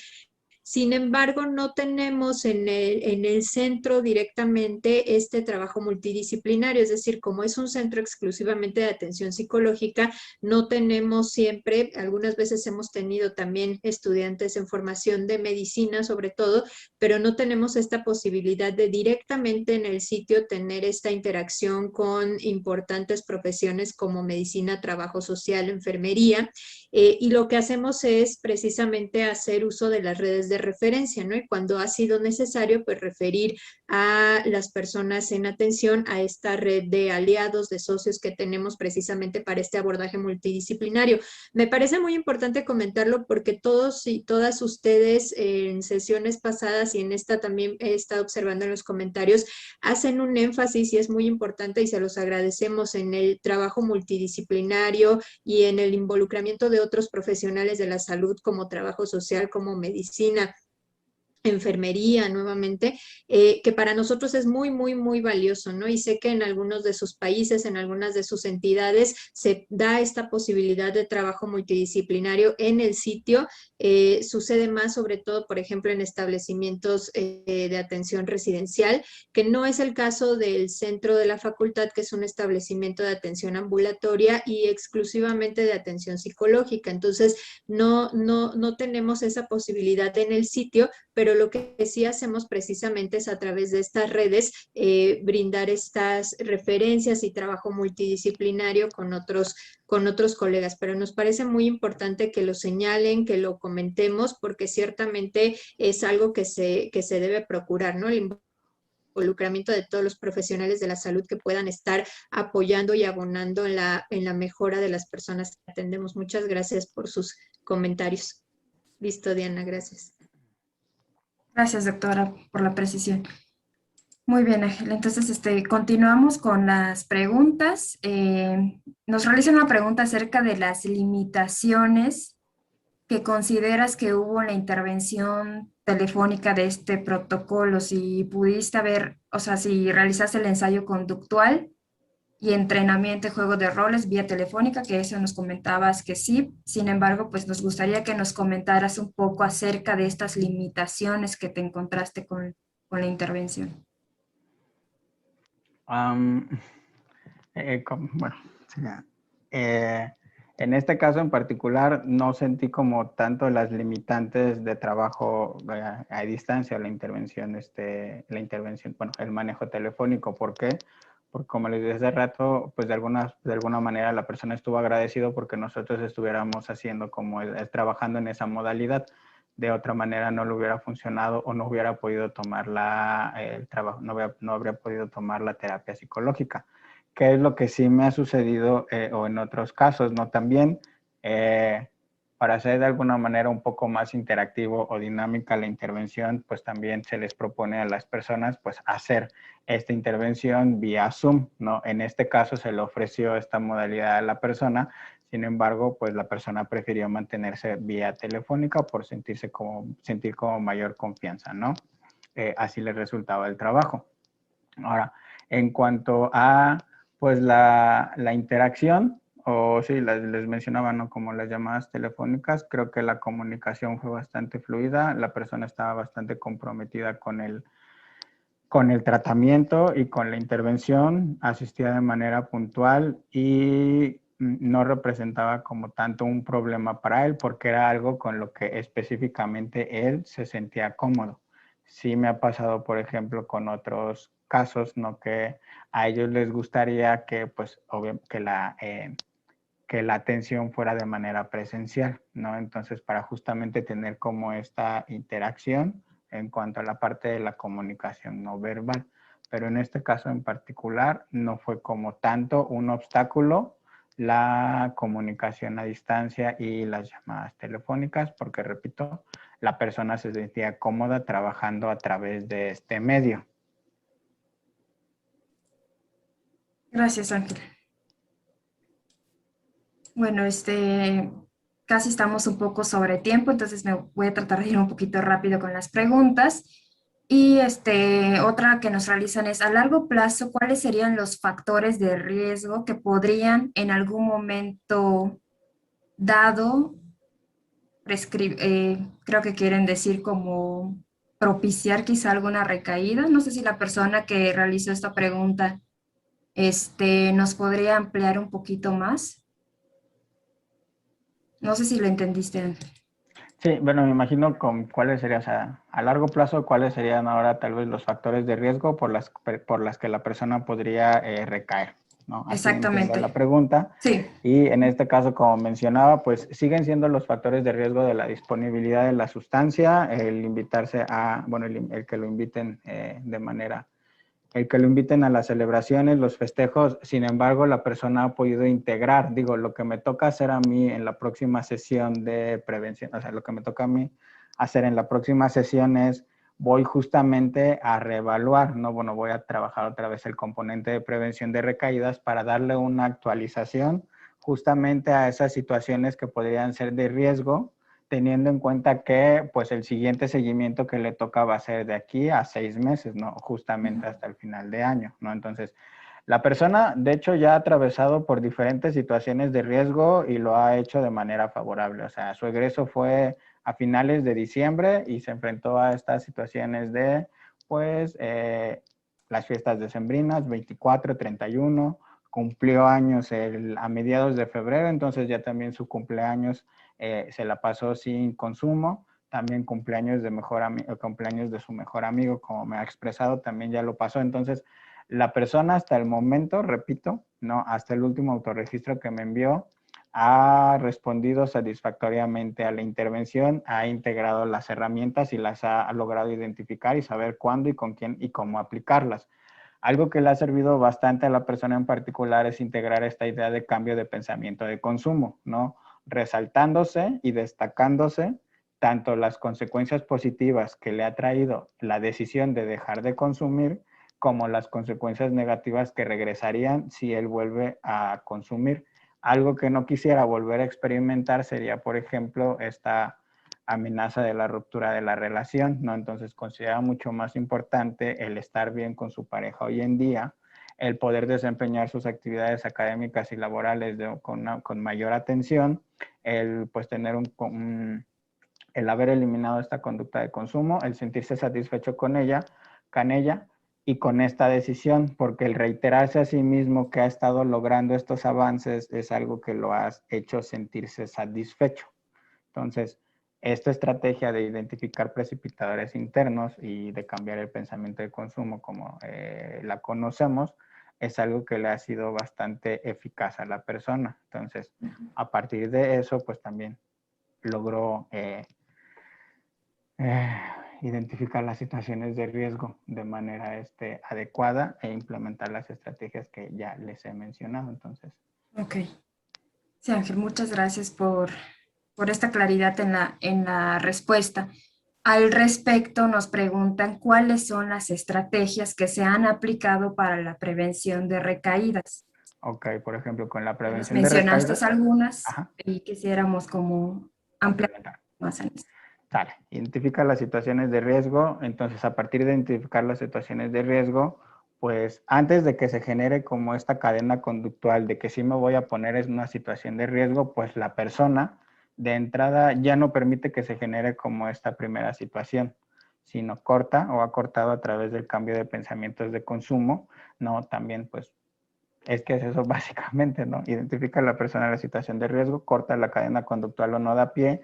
Sin embargo, no tenemos en el centro directamente este trabajo multidisciplinario, es decir, como es un centro exclusivamente de atención psicológica, no tenemos siempre, algunas veces hemos tenido también estudiantes en formación de medicina sobre todo, pero no tenemos esta posibilidad de directamente en el sitio tener esta interacción con importantes profesiones como medicina, trabajo social, enfermería, y lo que hacemos es precisamente hacer uso de las redes de referencia, ¿no? Y cuando ha sido necesario, pues referir a las personas en atención a esta red de aliados, de socios que tenemos precisamente para este abordaje multidisciplinario. Me parece muy importante comentarlo porque todos y todas ustedes en sesiones pasadas y en esta también he estado observando en los comentarios, hacen un énfasis y es muy importante y se los agradecemos en el trabajo multidisciplinario y en el involucramiento de otros profesionales de la salud como trabajo social, como medicina, enfermería nuevamente, que para nosotros es muy, muy, muy valioso, ¿no? Y sé que en algunos de sus países, en algunas de sus entidades, se da esta posibilidad de trabajo multidisciplinario en el sitio. Sucede más, sobre todo, por ejemplo, en establecimientos de atención residencial, que no es el caso del centro de la facultad, que es un establecimiento de atención ambulatoria y exclusivamente de atención psicológica. Entonces, no tenemos esa posibilidad en el sitio, pero lo que sí hacemos precisamente es a través de estas redes brindar estas referencias y trabajo multidisciplinario con otros colegas, pero nos parece muy importante que lo señalen, que lo comentemos, porque ciertamente es algo que se debe procurar, ¿no? El involucramiento de todos los profesionales de la salud que puedan estar apoyando y abonando en la mejora de las personas que atendemos. Muchas gracias por sus comentarios. Listo, Diana, gracias. Gracias, doctora, por la precisión. Muy bien, Ángel. Entonces, continuamos con las preguntas. Nos realizan una pregunta acerca de las limitaciones que consideras que hubo en la intervención telefónica de este protocolo. Si pudiste ver, o sea, si realizaste el ensayo conductual y entrenamiento y juego de roles vía telefónica, que eso nos comentabas que sí. Sin embargo, pues nos gustaría que nos comentaras un poco acerca de estas limitaciones que te encontraste con la intervención. Bueno, sí, en este caso en particular no sentí como tanto las limitantes de trabajo a distancia, la intervención, bueno, el manejo telefónico. ¿Por qué? Porque como les dije hace rato, pues de alguna manera la persona estuvo agradecido porque nosotros estuviéramos haciendo trabajando en esa modalidad. De otra manera no le hubiera funcionado o no hubiera podido tomar el trabajo, no habría podido tomar la terapia psicológica. ¿Qué es lo que sí me ha sucedido o en otros casos, no? También para hacer de alguna manera un poco más interactivo o dinámica la intervención, pues también se les propone a las personas pues hacer esta intervención vía Zoom, ¿no? En este caso se le ofreció esta modalidad a la persona, sin embargo, pues la persona prefirió mantenerse vía telefónica por sentir como mayor confianza, ¿no? Así le resultaba el trabajo. Ahora, en cuanto a pues la interacción, o sí, les mencionaba, ¿no? Como las llamadas telefónicas, creo que la comunicación fue bastante fluida, la persona estaba bastante comprometida con el tratamiento y con la intervención, asistía de manera puntual y no representaba como tanto un problema para él porque era algo con lo que específicamente él se sentía cómodo. Sí me ha pasado, por ejemplo, con otros casos, ¿no? Que a ellos les gustaría que, pues, que la atención fuera de manera presencial, ¿no? Entonces, para justamente tener como esta interacción en cuanto a la parte de la comunicación no verbal. Pero en este caso en particular no fue como tanto un obstáculo la comunicación a distancia y las llamadas telefónicas, porque repito, la persona se sentía cómoda trabajando a través de este medio. Gracias, Ángel. Bueno, casi estamos un poco sobre tiempo, entonces me voy a tratar de ir un poquito rápido con las preguntas. Y otra que nos realizan es, a largo plazo, ¿cuáles serían los factores de riesgo que podrían en algún momento dado, creo que quieren decir como propiciar quizá alguna recaída? No sé si la persona que realizó esta pregunta, nos podría ampliar un poquito más. No sé si lo entendiste, Ángel. Sí, bueno, me imagino con cuáles serían, o sea, a largo plazo, cuáles serían ahora tal vez los factores de riesgo por las que la persona podría recaer, ¿no? Así entiendo la Exactamente. pregunta. Sí, Y en este caso, como mencionaba, pues siguen siendo los factores de riesgo de la disponibilidad de la sustancia, el invitarse a, bueno, el que lo inviten el que lo inviten a las celebraciones, los festejos. Sin embargo, la persona ha podido integrar, digo, lo que me toca hacer a mí en la próxima sesión de prevención, o sea, lo que me toca a mí hacer en la próxima sesión es, voy justamente a reevaluar, ¿no? Bueno, voy a trabajar otra vez el componente de prevención de recaídas para darle una actualización justamente a esas situaciones que podrían ser de riesgo, teniendo en cuenta que pues el siguiente seguimiento que le toca va a ser de aquí a 6 meses, ¿no? Justamente hasta el final de año, ¿no? Entonces, la persona, de hecho, ya ha atravesado por diferentes situaciones de riesgo y lo ha hecho de manera favorable. O sea, su egreso fue a finales de diciembre y se enfrentó a estas situaciones de, pues, las fiestas decembrinas, 24, 31, cumplió años a mediados de febrero, entonces ya también su cumpleaños se la pasó sin consumo, también cumpleaños de su mejor amigo, como me ha expresado, también ya lo pasó. Entonces, la persona hasta el momento, repito, no, hasta el último autorregistro que me envió, ha respondido satisfactoriamente a la intervención, ha integrado las herramientas y las ha logrado identificar y saber cuándo y con quién y cómo aplicarlas. Algo que le ha servido bastante a la persona en particular es integrar esta idea de cambio de pensamiento de consumo, ¿no? Resaltándose y destacándose tanto las consecuencias positivas que le ha traído la decisión de dejar de consumir, como las consecuencias negativas que regresarían si él vuelve a consumir. Algo que no quisiera volver a experimentar sería, por ejemplo, esta amenaza de la ruptura de la relación, ¿no? Entonces considera mucho más importante el estar bien con su pareja hoy en día, el poder desempeñar sus actividades académicas y laborales con mayor atención, el pues tener el haber eliminado esta conducta de consumo, el sentirse satisfecho con ella, y con esta decisión, porque el reiterarse a sí mismo que ha estado logrando estos avances es algo que lo ha hecho sentirse satisfecho. Entonces, esta estrategia de identificar precipitadores internos y de cambiar el pensamiento de consumo como la conocemos, es algo que le ha sido bastante eficaz a la persona. Entonces, a partir de eso, pues también logró identificar las situaciones de riesgo de manera adecuada e implementar las estrategias que ya les he mencionado. Entonces, Ok. Sí, Ángel, muchas gracias por esta claridad en la respuesta. Al respecto, nos preguntan cuáles son las estrategias que se han aplicado para la prevención de recaídas. ok, por ejemplo, con la Ya nos prevención de mencionaste recaídas, algunas ajá, y quisiéramos como ampliar complementar. más en esto. Sale, identifica las situaciones de riesgo. Entonces, a partir de identificar las situaciones de riesgo, pues antes de que se genere como esta cadena conductual de que sí me voy a poner en una situación de riesgo, pues la persona de entrada ya no permite que se genere como esta primera situación, sino corta o ha cortado a través del cambio de pensamientos de consumo, ¿no? También pues es que es eso básicamente, ¿no? Identifica a la persona en la situación de riesgo, corta la cadena conductual o no da pie,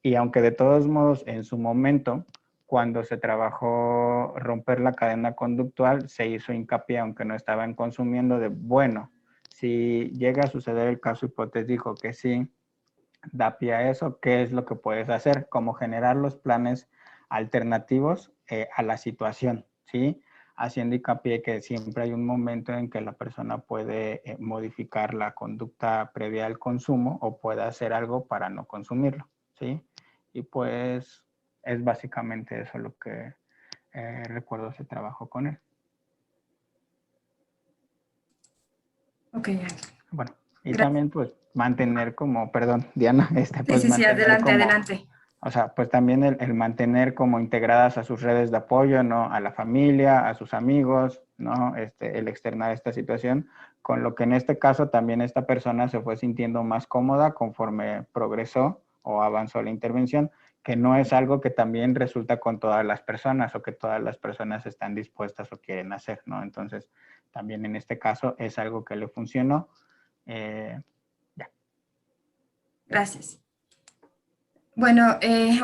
y aunque de todos modos en su momento, cuando se trabajó romper la cadena conductual, se hizo hincapié, aunque no estaban consumiendo, de bueno, si llega a suceder el caso hipotético que sí da pie a eso, ¿qué es lo que puedes hacer? Como generar los planes alternativos a la situación, ¿sí? Haciendo hincapié que siempre hay un momento en que la persona puede modificar la conducta previa al consumo o puede hacer algo para no consumirlo, ¿sí? Y pues es básicamente eso lo que recuerdo ese trabajo con él. Ok, Ángel. Bueno, y Gracias. también pues mantener como, perdón, Diana, Sí, pues sí, sí, mantener adelante, como, adelante. o sea, pues también el mantener como integradas a sus redes de apoyo, ¿no? A la familia, a sus amigos, ¿no? El externar esta situación, con lo que en este caso también esta persona se fue sintiendo más cómoda conforme progresó o avanzó la intervención, que no es algo que también resulta con todas las personas o que todas las personas están dispuestas o quieren hacer, ¿no? Entonces, también en este caso es algo que le funcionó. Ya. Gracias. Bueno,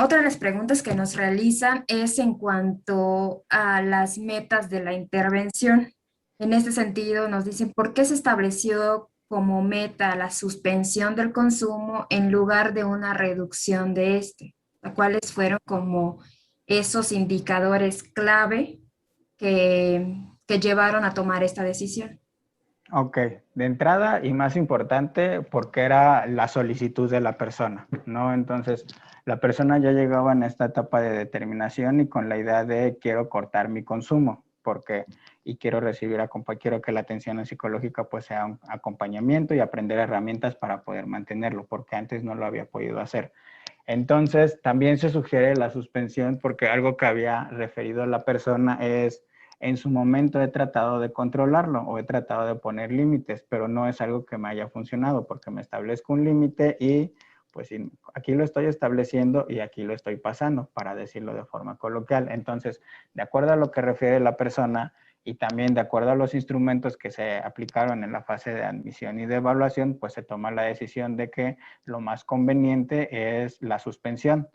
otra de las preguntas que nos realizan es en cuanto a las metas de la intervención. En este sentido, nos dicen, ¿por qué se estableció como meta la suspensión del consumo en lugar de una reducción de este? ¿Cuáles fueron como esos indicadores clave que llevaron a tomar esta decisión? Ok, de entrada y más importante, porque era la solicitud de la persona, ¿no? Entonces, la persona ya llegaba en esta etapa de determinación y con la idea de quiero cortar mi consumo, porque y quiero recibir, quiero que la atención psicológica pues sea un acompañamiento y aprender herramientas para poder mantenerlo, porque antes no lo había podido hacer. Entonces, también se sugiere la suspensión porque algo que había referido la persona es, en su momento he tratado de controlarlo o he tratado de poner límites, pero no es algo que me haya funcionado porque me establezco un límite y pues aquí lo estoy estableciendo y aquí lo estoy pasando, para decirlo de forma coloquial. Entonces, de acuerdo a lo que refiere la persona, y también de acuerdo a los instrumentos que se aplicaron en la fase de admisión y de evaluación, pues se toma la decisión de que lo más conveniente es la suspensión.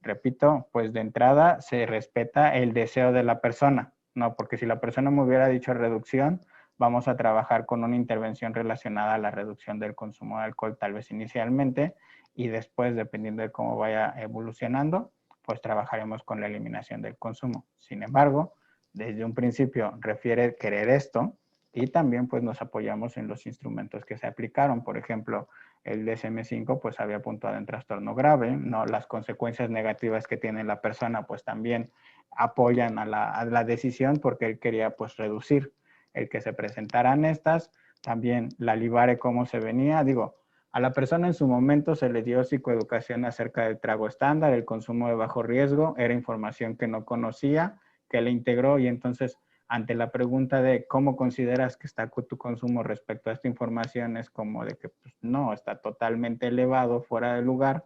Repito, pues de entrada se respeta el deseo de la persona, ¿no? Porque si la persona me hubiera dicho reducción, vamos a trabajar con una intervención relacionada a la reducción del consumo de alcohol, tal vez inicialmente, y después, dependiendo de cómo vaya evolucionando, pues trabajaremos con la eliminación del consumo. Sin embargo, desde un principio refiere querer esto y también pues nos apoyamos en los instrumentos que se aplicaron. Por ejemplo, el DSM-5 pues había apuntado en trastorno grave, ¿no? Las consecuencias negativas que tiene la persona pues también apoyan a la decisión porque él quería pues reducir el que se presentaran estas. También la Libare cómo se venía, digo, a la persona en su momento se le dio psicoeducación acerca del trago estándar, el consumo de bajo riesgo, era información que no conocía, que le integró y entonces ante la pregunta de cómo consideras que está tu consumo respecto a esta información es como de que pues, no, está totalmente elevado, fuera de lugar,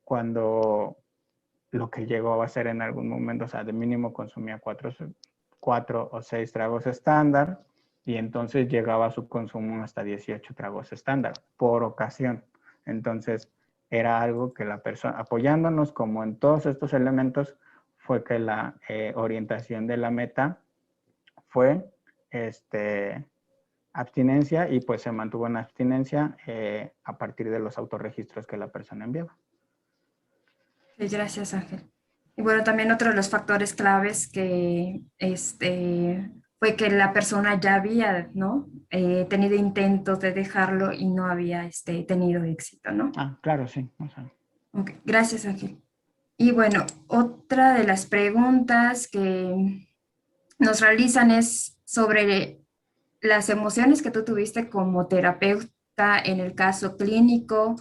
cuando lo que llegó a ser en algún momento, o sea, de mínimo consumía 4 o 6 tragos estándar y entonces llegaba a su consumo hasta 18 tragos estándar por ocasión. Entonces era algo que la persona, apoyándonos como en todos estos elementos, fue que la orientación de la meta fue abstinencia y pues se mantuvo en abstinencia a partir de los autorregistros que la persona enviaba. Sí, gracias, Ángel. Y bueno, también otro de los factores claves que fue que la persona ya había, ¿no? Tenido intentos de dejarlo y no había tenido éxito, ¿no? Ah, claro, sí. O sea. Ok, gracias, Ángel. Y bueno, otra de las preguntas que nos realizan es sobre las emociones que tú tuviste como terapeuta en el caso clínico.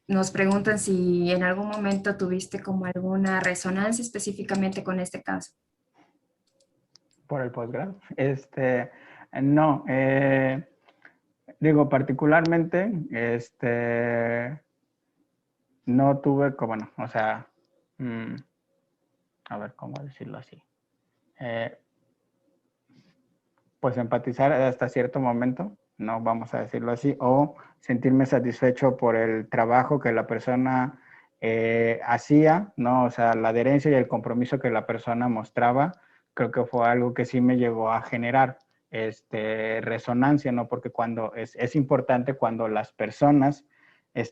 Nos preguntan si en algún momento tuviste como alguna resonancia específicamente con este caso. Por el posgrado. No, digo, particularmente, no tuve como, bueno, o sea, a ver, ¿cómo decirlo así? Pues empatizar hasta cierto momento, no vamos a decirlo así, o sentirme satisfecho por el trabajo que la persona hacía, ¿no? O sea, la adherencia y el compromiso que la persona mostraba, creo que fue algo que sí me llegó a generar resonancia, ¿no? Porque cuando es importante cuando las personas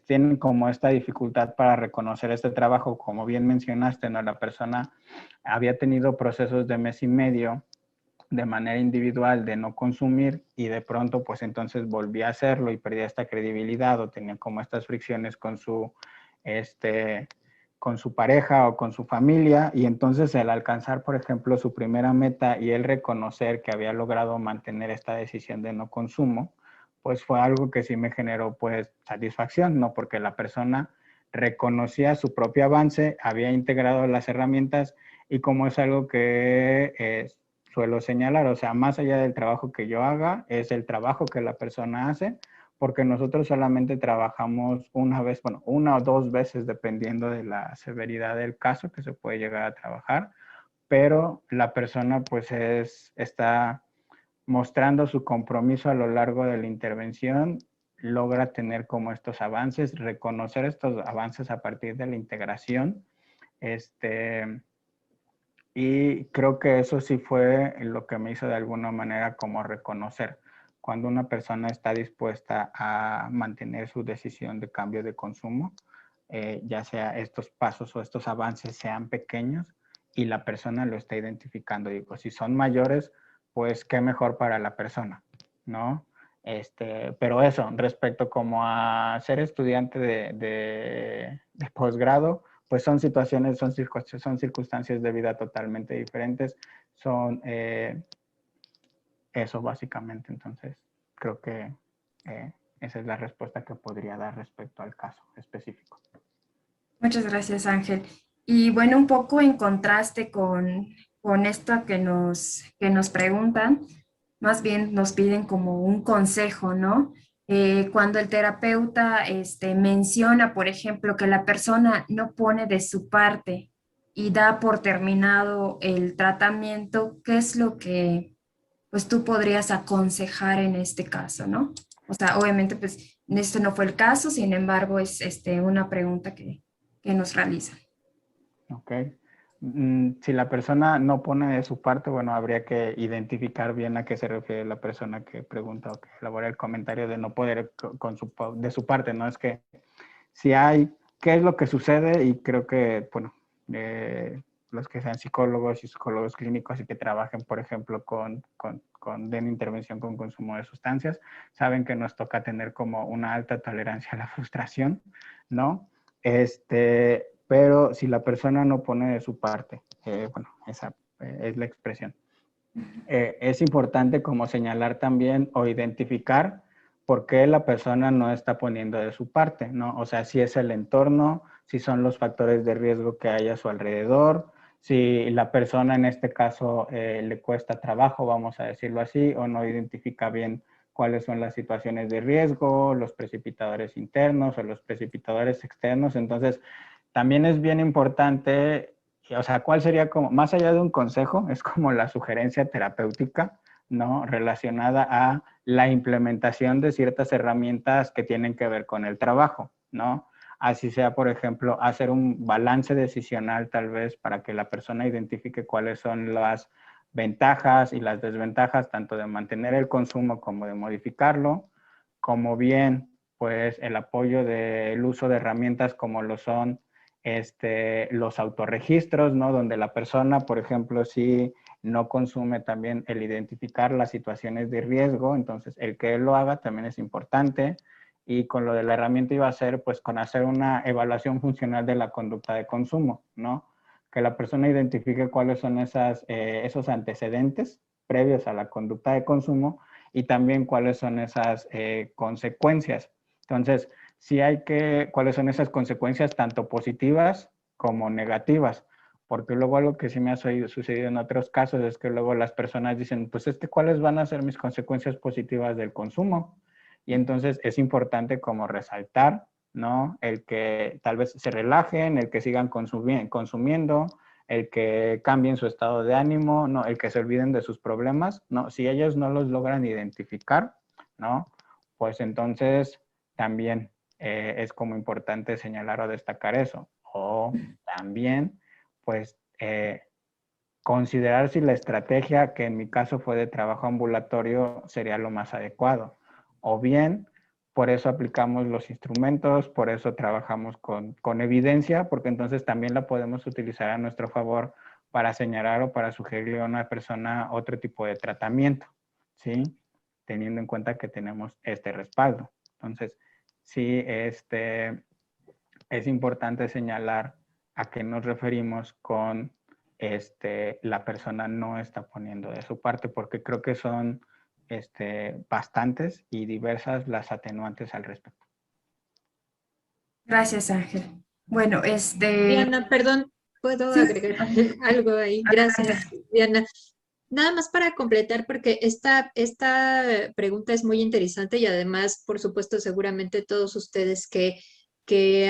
tienen como esta dificultad para reconocer este trabajo, como bien mencionaste, ¿no? La persona había tenido procesos de mes y medio de manera individual de no consumir y de pronto pues entonces volví a hacerlo y perdía esta credibilidad o tenía como estas fricciones con su pareja o con su familia y entonces el alcanzar por ejemplo su primera meta y el reconocer que había logrado mantener esta decisión de no consumo, pues fue algo que sí me generó pues satisfacción, ¿no? Porque la persona reconocía su propio avance, había integrado las herramientas y como es algo que suelo señalar, o sea, más allá del trabajo que yo haga, es el trabajo que la persona hace, porque nosotros solamente trabajamos una vez, bueno, una o dos veces, dependiendo de la severidad del caso que se puede llegar a trabajar, pero la persona pues está mostrando su compromiso a lo largo de la intervención, logra tener como estos avances, reconocer estos avances a partir de la integración, y creo que eso sí fue lo que me hizo de alguna manera como reconocer cuando una persona está dispuesta a mantener su decisión de cambio de consumo, ya sea estos pasos o estos avances sean pequeños y la persona lo está identificando. Digo, si son mayores, pues qué mejor para la persona, ¿no? Pero eso, respecto como a ser estudiante de posgrado, pues son situaciones, son circunstancias de vida totalmente diferentes. Son eso básicamente. Entonces, creo que esa es la respuesta que podría dar respecto al caso específico. Muchas gracias, Ángel. Y bueno, un poco en contraste con esto que nos preguntan, más bien nos piden como un consejo, ¿no? Cuando el terapeuta menciona, por ejemplo, que la persona no pone de su parte y da por terminado el tratamiento, ¿qué es lo que pues tú podrías aconsejar en este caso, ¿no? O sea, obviamente, pues este no fue el caso, sin embargo, es una pregunta que nos realizan. Ok. Si la persona no pone de su parte, bueno, habría que identificar bien a qué se refiere la persona que pregunta o que elabora el comentario de no poder de su parte, ¿no? Es que si hay, ¿qué es lo que sucede? Y creo que, bueno, los que sean psicólogos y psicólogos clínicos y que trabajen, por ejemplo, den intervención con consumo de sustancias, saben que nos toca tener como una alta tolerancia a la frustración, ¿no? Pero si la persona no pone de su parte, bueno, esa es la expresión. Es importante como señalar también o identificar por qué la persona no está poniendo de su parte, ¿no? O sea, si es el entorno, si son los factores de riesgo que hay a su alrededor, si la persona en este caso le cuesta trabajo, vamos a decirlo así, o no identifica bien cuáles son las situaciones de riesgo, los precipitadores internos o los precipitadores externos. Entonces, también es bien importante o sea, ¿cuál sería como, más allá de un consejo, es como la sugerencia terapéutica, ¿no? Relacionada a la implementación de ciertas herramientas que tienen que ver con el trabajo, ¿no? Así sea, por ejemplo, hacer un balance decisional tal vez para que la persona identifique cuáles son las ventajas y las desventajas tanto de mantener el consumo como de modificarlo, como bien pues el apoyo del uso de herramientas como lo son los autorregistros, ¿no? Donde la persona, por ejemplo, si no consume también el identificar las situaciones de riesgo, entonces el que él lo haga también es importante. Y con lo de la herramienta iba a ser, pues, con hacer una evaluación funcional de la conducta de consumo, ¿no? Que la persona identifique cuáles son esos antecedentes previos a la conducta de consumo y también cuáles son esas consecuencias. Entonces, sí cuáles son esas consecuencias tanto positivas como negativas, porque luego algo que sí me ha sucedido en otros casos es que luego las personas dicen, pues ¿cuáles van a ser mis consecuencias positivas del consumo? Y entonces es importante como resaltar, ¿no? El que tal vez se relajen, el que sigan consumiendo, el que cambien su estado de ánimo, ¿no? El que se olviden de sus problemas, ¿no? Si ellos no los logran identificar, ¿no? Pues entonces también es como importante señalar o destacar eso. O también, pues, considerar si la estrategia, que en mi caso fue de trabajo ambulatorio, sería lo más adecuado. O bien, por eso aplicamos los instrumentos, por eso trabajamos con evidencia, porque entonces también la podemos utilizar a nuestro favor para señalar o para sugerirle a una persona otro tipo de tratamiento, ¿sí? Teniendo en cuenta que tenemos este respaldo. Entonces, sí, es importante señalar a qué nos referimos con la persona no está poniendo de su parte, porque creo que son bastantes y diversas las atenuantes al respecto. Gracias, Ángel. Bueno, Diana, perdón, ¿puedo sí, agregar algo ahí? Gracias, Diana. Nada más para completar, porque esta pregunta es muy interesante y además, por supuesto, seguramente todos ustedes que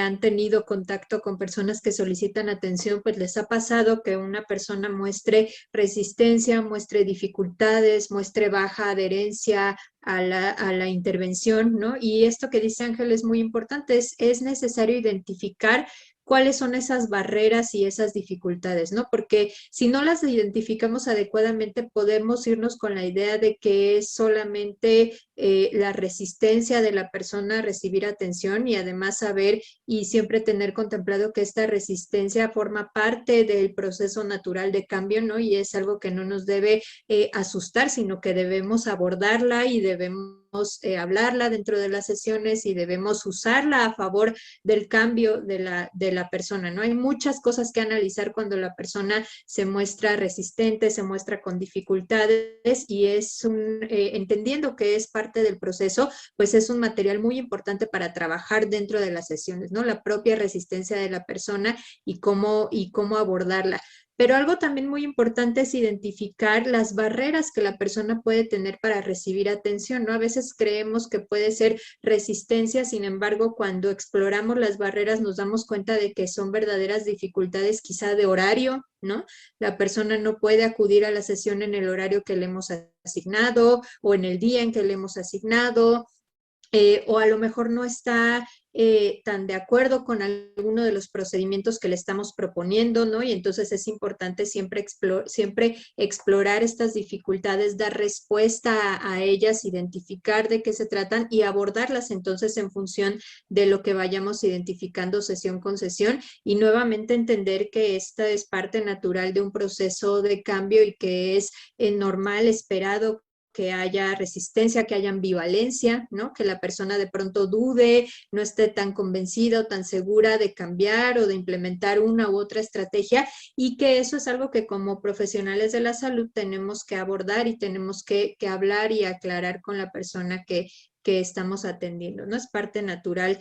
han tenido contacto con personas que solicitan atención, pues les ha pasado que una persona muestre resistencia, muestre dificultades, muestre baja adherencia a la intervención, ¿no? Y esto que dice Ángel es muy importante, es necesario identificar cuáles son esas barreras y esas dificultades, ¿no? Porque si no las identificamos adecuadamente, podemos irnos con la idea de que es solamente la resistencia de la persona a recibir atención y además saber y siempre tener contemplado que esta resistencia forma parte del proceso natural de cambio, ¿no? Y es algo que no nos debe asustar, sino que debemos abordarla y debemos hablarla dentro de las sesiones y debemos usarla a favor del cambio de la persona, ¿no? Hay muchas cosas que analizar cuando la persona se muestra resistente, se muestra con dificultades y entendiendo que es parte del proceso, pues es un material muy importante para trabajar dentro de las sesiones, ¿no? La propia resistencia de la persona y cómo abordarla. Pero algo también muy importante es identificar las barreras que la persona puede tener para recibir atención, ¿no? A veces creemos que puede ser resistencia, sin embargo, cuando exploramos las barreras nos damos cuenta de que son verdaderas dificultades quizá de horario, ¿no? La persona no puede acudir a la sesión en el horario que le hemos asignado o en el día en que le hemos asignado. O a lo mejor no está tan de acuerdo con alguno de los procedimientos que le estamos proponiendo, ¿no? Y entonces es importante siempre explorar estas dificultades, dar respuesta a ellas, identificar de qué se tratan y abordarlas entonces en función de lo que vayamos identificando sesión con sesión y nuevamente entender que esta es parte natural de un proceso de cambio y que es normal, esperado, que haya resistencia, que haya ambivalencia, ¿no? Que la persona de pronto dude, no esté tan convencida o tan segura de cambiar o de implementar una u otra estrategia y que eso es algo que como profesionales de la salud tenemos que abordar y tenemos que hablar y aclarar con la persona que estamos atendiendo, ¿no? Es parte natural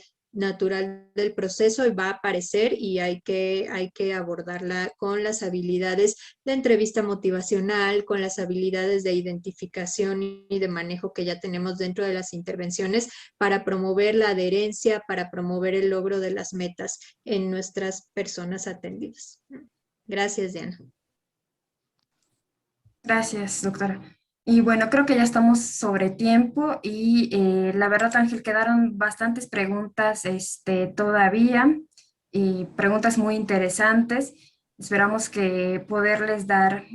del proceso y va a aparecer y hay que abordarla con las habilidades de entrevista motivacional, con las habilidades de identificación y de manejo que ya tenemos dentro de las intervenciones para promover la adherencia, para promover el logro de las metas en nuestras personas atendidas. Gracias, Diana. Gracias, doctora. Y bueno, creo que ya estamos sobre tiempo y la verdad, Ángel, quedaron bastantes preguntas todavía y preguntas muy interesantes. Esperamos que poderles dar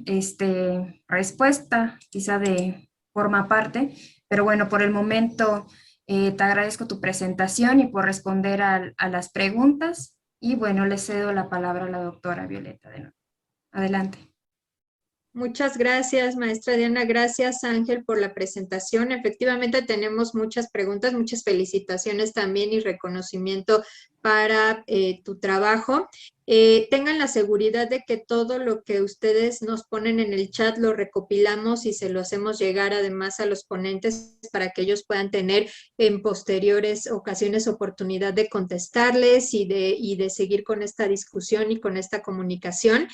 respuesta, quizá de forma aparte, pero bueno, por el momento te agradezco tu presentación y por responder a las preguntas. Y bueno, le cedo la palabra a la doctora Violeta de nuevo. Adelante. Muchas gracias, maestra Diana. Gracias, Ángel, por la presentación. Efectivamente, tenemos muchas preguntas, muchas felicitaciones también y reconocimiento para tu trabajo. Tengan la seguridad de que todo lo que ustedes nos ponen en el chat lo recopilamos y se lo hacemos llegar además a los ponentes para que ellos puedan tener en posteriores ocasiones oportunidad de contestarles y de seguir con esta discusión y con esta comunicación.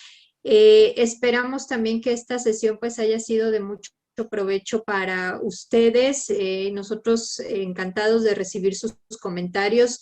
Esperamos también que esta sesión pues haya sido de mucho provecho para ustedes. Nosotros encantados de recibir sus comentarios,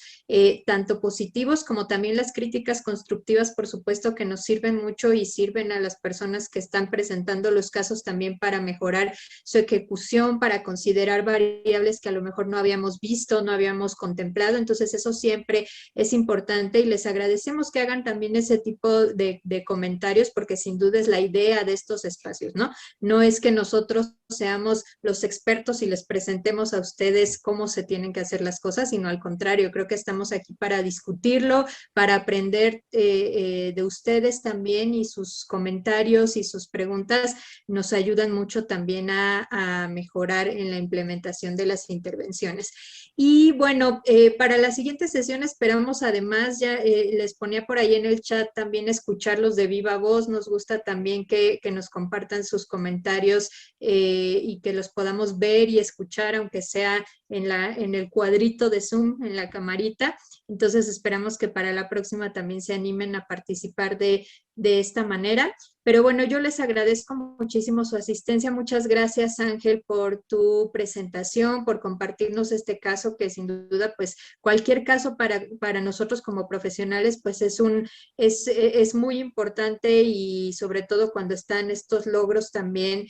tanto positivos como también las críticas constructivas, por supuesto que nos sirven mucho y sirven a las personas que están presentando los casos también para mejorar su ejecución, para considerar variables que a lo mejor no habíamos visto, no habíamos contemplado. Entonces eso siempre es importante y les agradecemos que hagan también ese tipo de comentarios porque sin duda es la idea de estos espacios, ¿no? No es que nosotros seamos los expertos y les presentemos a ustedes cómo se tienen que hacer las cosas, sino al contrario, creo que estamos aquí para discutirlo, para aprender de ustedes también y sus comentarios y sus preguntas nos ayudan mucho también a mejorar en la implementación de las intervenciones. Y bueno, para la siguiente sesión esperamos además, ya les ponía por ahí en el chat también escucharlos de viva voz, nos gusta también que nos compartan sus comentarios y que los podamos ver y escuchar, aunque sea en el cuadrito de Zoom, en la camarita. Entonces esperamos que para la próxima también se animen a participar de esta manera. Pero bueno, yo les agradezco muchísimo su asistencia. Muchas gracias, Ángel, por tu presentación, por compartirnos este caso, que sin duda, pues cualquier caso para nosotros como profesionales, pues es muy importante y sobre todo cuando están estos logros también,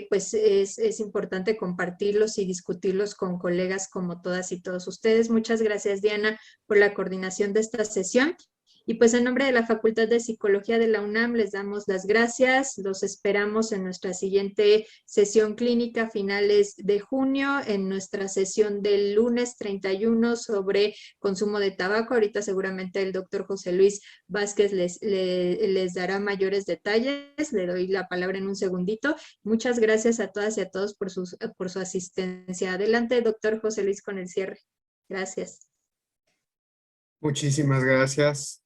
pues es importante compartirlos y discutirlos con colegas como todas y todos ustedes. Muchas gracias, Diana, por la coordinación de esta sesión. Y pues en nombre de la Facultad de Psicología de la UNAM les damos las gracias. Los esperamos en nuestra siguiente sesión clínica a finales de junio, en nuestra sesión del lunes 31 sobre consumo de tabaco. Ahorita seguramente el doctor José Luis Vázquez les dará mayores detalles. Le doy la palabra en un segundito. Muchas gracias a todas y a todos por su asistencia. Adelante, doctor José Luis, con el cierre. Gracias. Muchísimas gracias.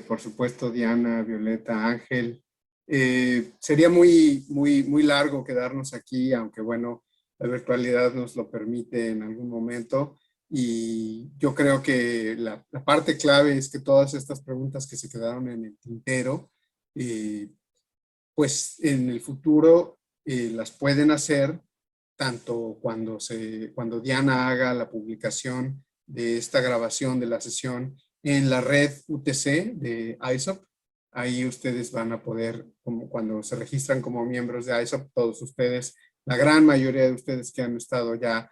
Por supuesto, Diana, Violeta, Ángel. Sería muy largo quedarnos aquí, aunque bueno, la virtualidad nos lo permite en algún momento. Y yo creo que la parte clave es que todas estas preguntas que se quedaron en el tintero, pues en el futuro las pueden hacer tanto cuando Diana haga la publicación de esta grabación de la sesión en la red UTC de ISOP. Ahí ustedes van a poder, como cuando se registran como miembros de ISOP, todos ustedes, la gran mayoría de ustedes que han estado ya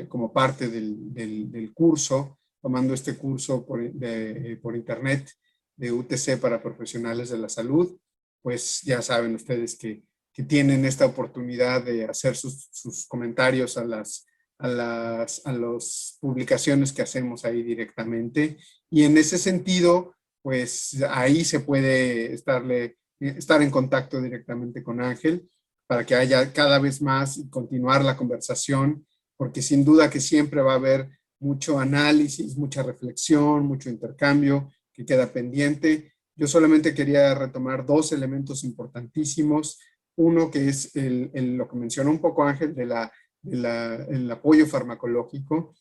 como parte del curso, tomando este curso por internet de UTC para profesionales de la salud, pues ya saben ustedes que tienen esta oportunidad de hacer sus comentarios a las publicaciones que hacemos ahí directamente. Y en ese sentido, pues ahí se puede estar en contacto directamente con Ángel para que haya cada vez más y continuar la conversación, porque sin duda que siempre va a haber mucho análisis, mucha reflexión, mucho intercambio que queda pendiente. Yo solamente quería retomar dos elementos importantísimos. Uno que es lo que mencionó un poco Ángel el apoyo farmacológico.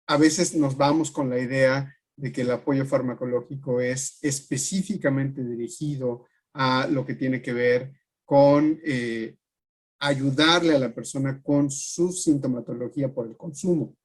A veces nos vamos con la idea de que el apoyo farmacológico es específicamente dirigido a lo que tiene que ver con ayudarle a la persona con su sintomatología por el consumo.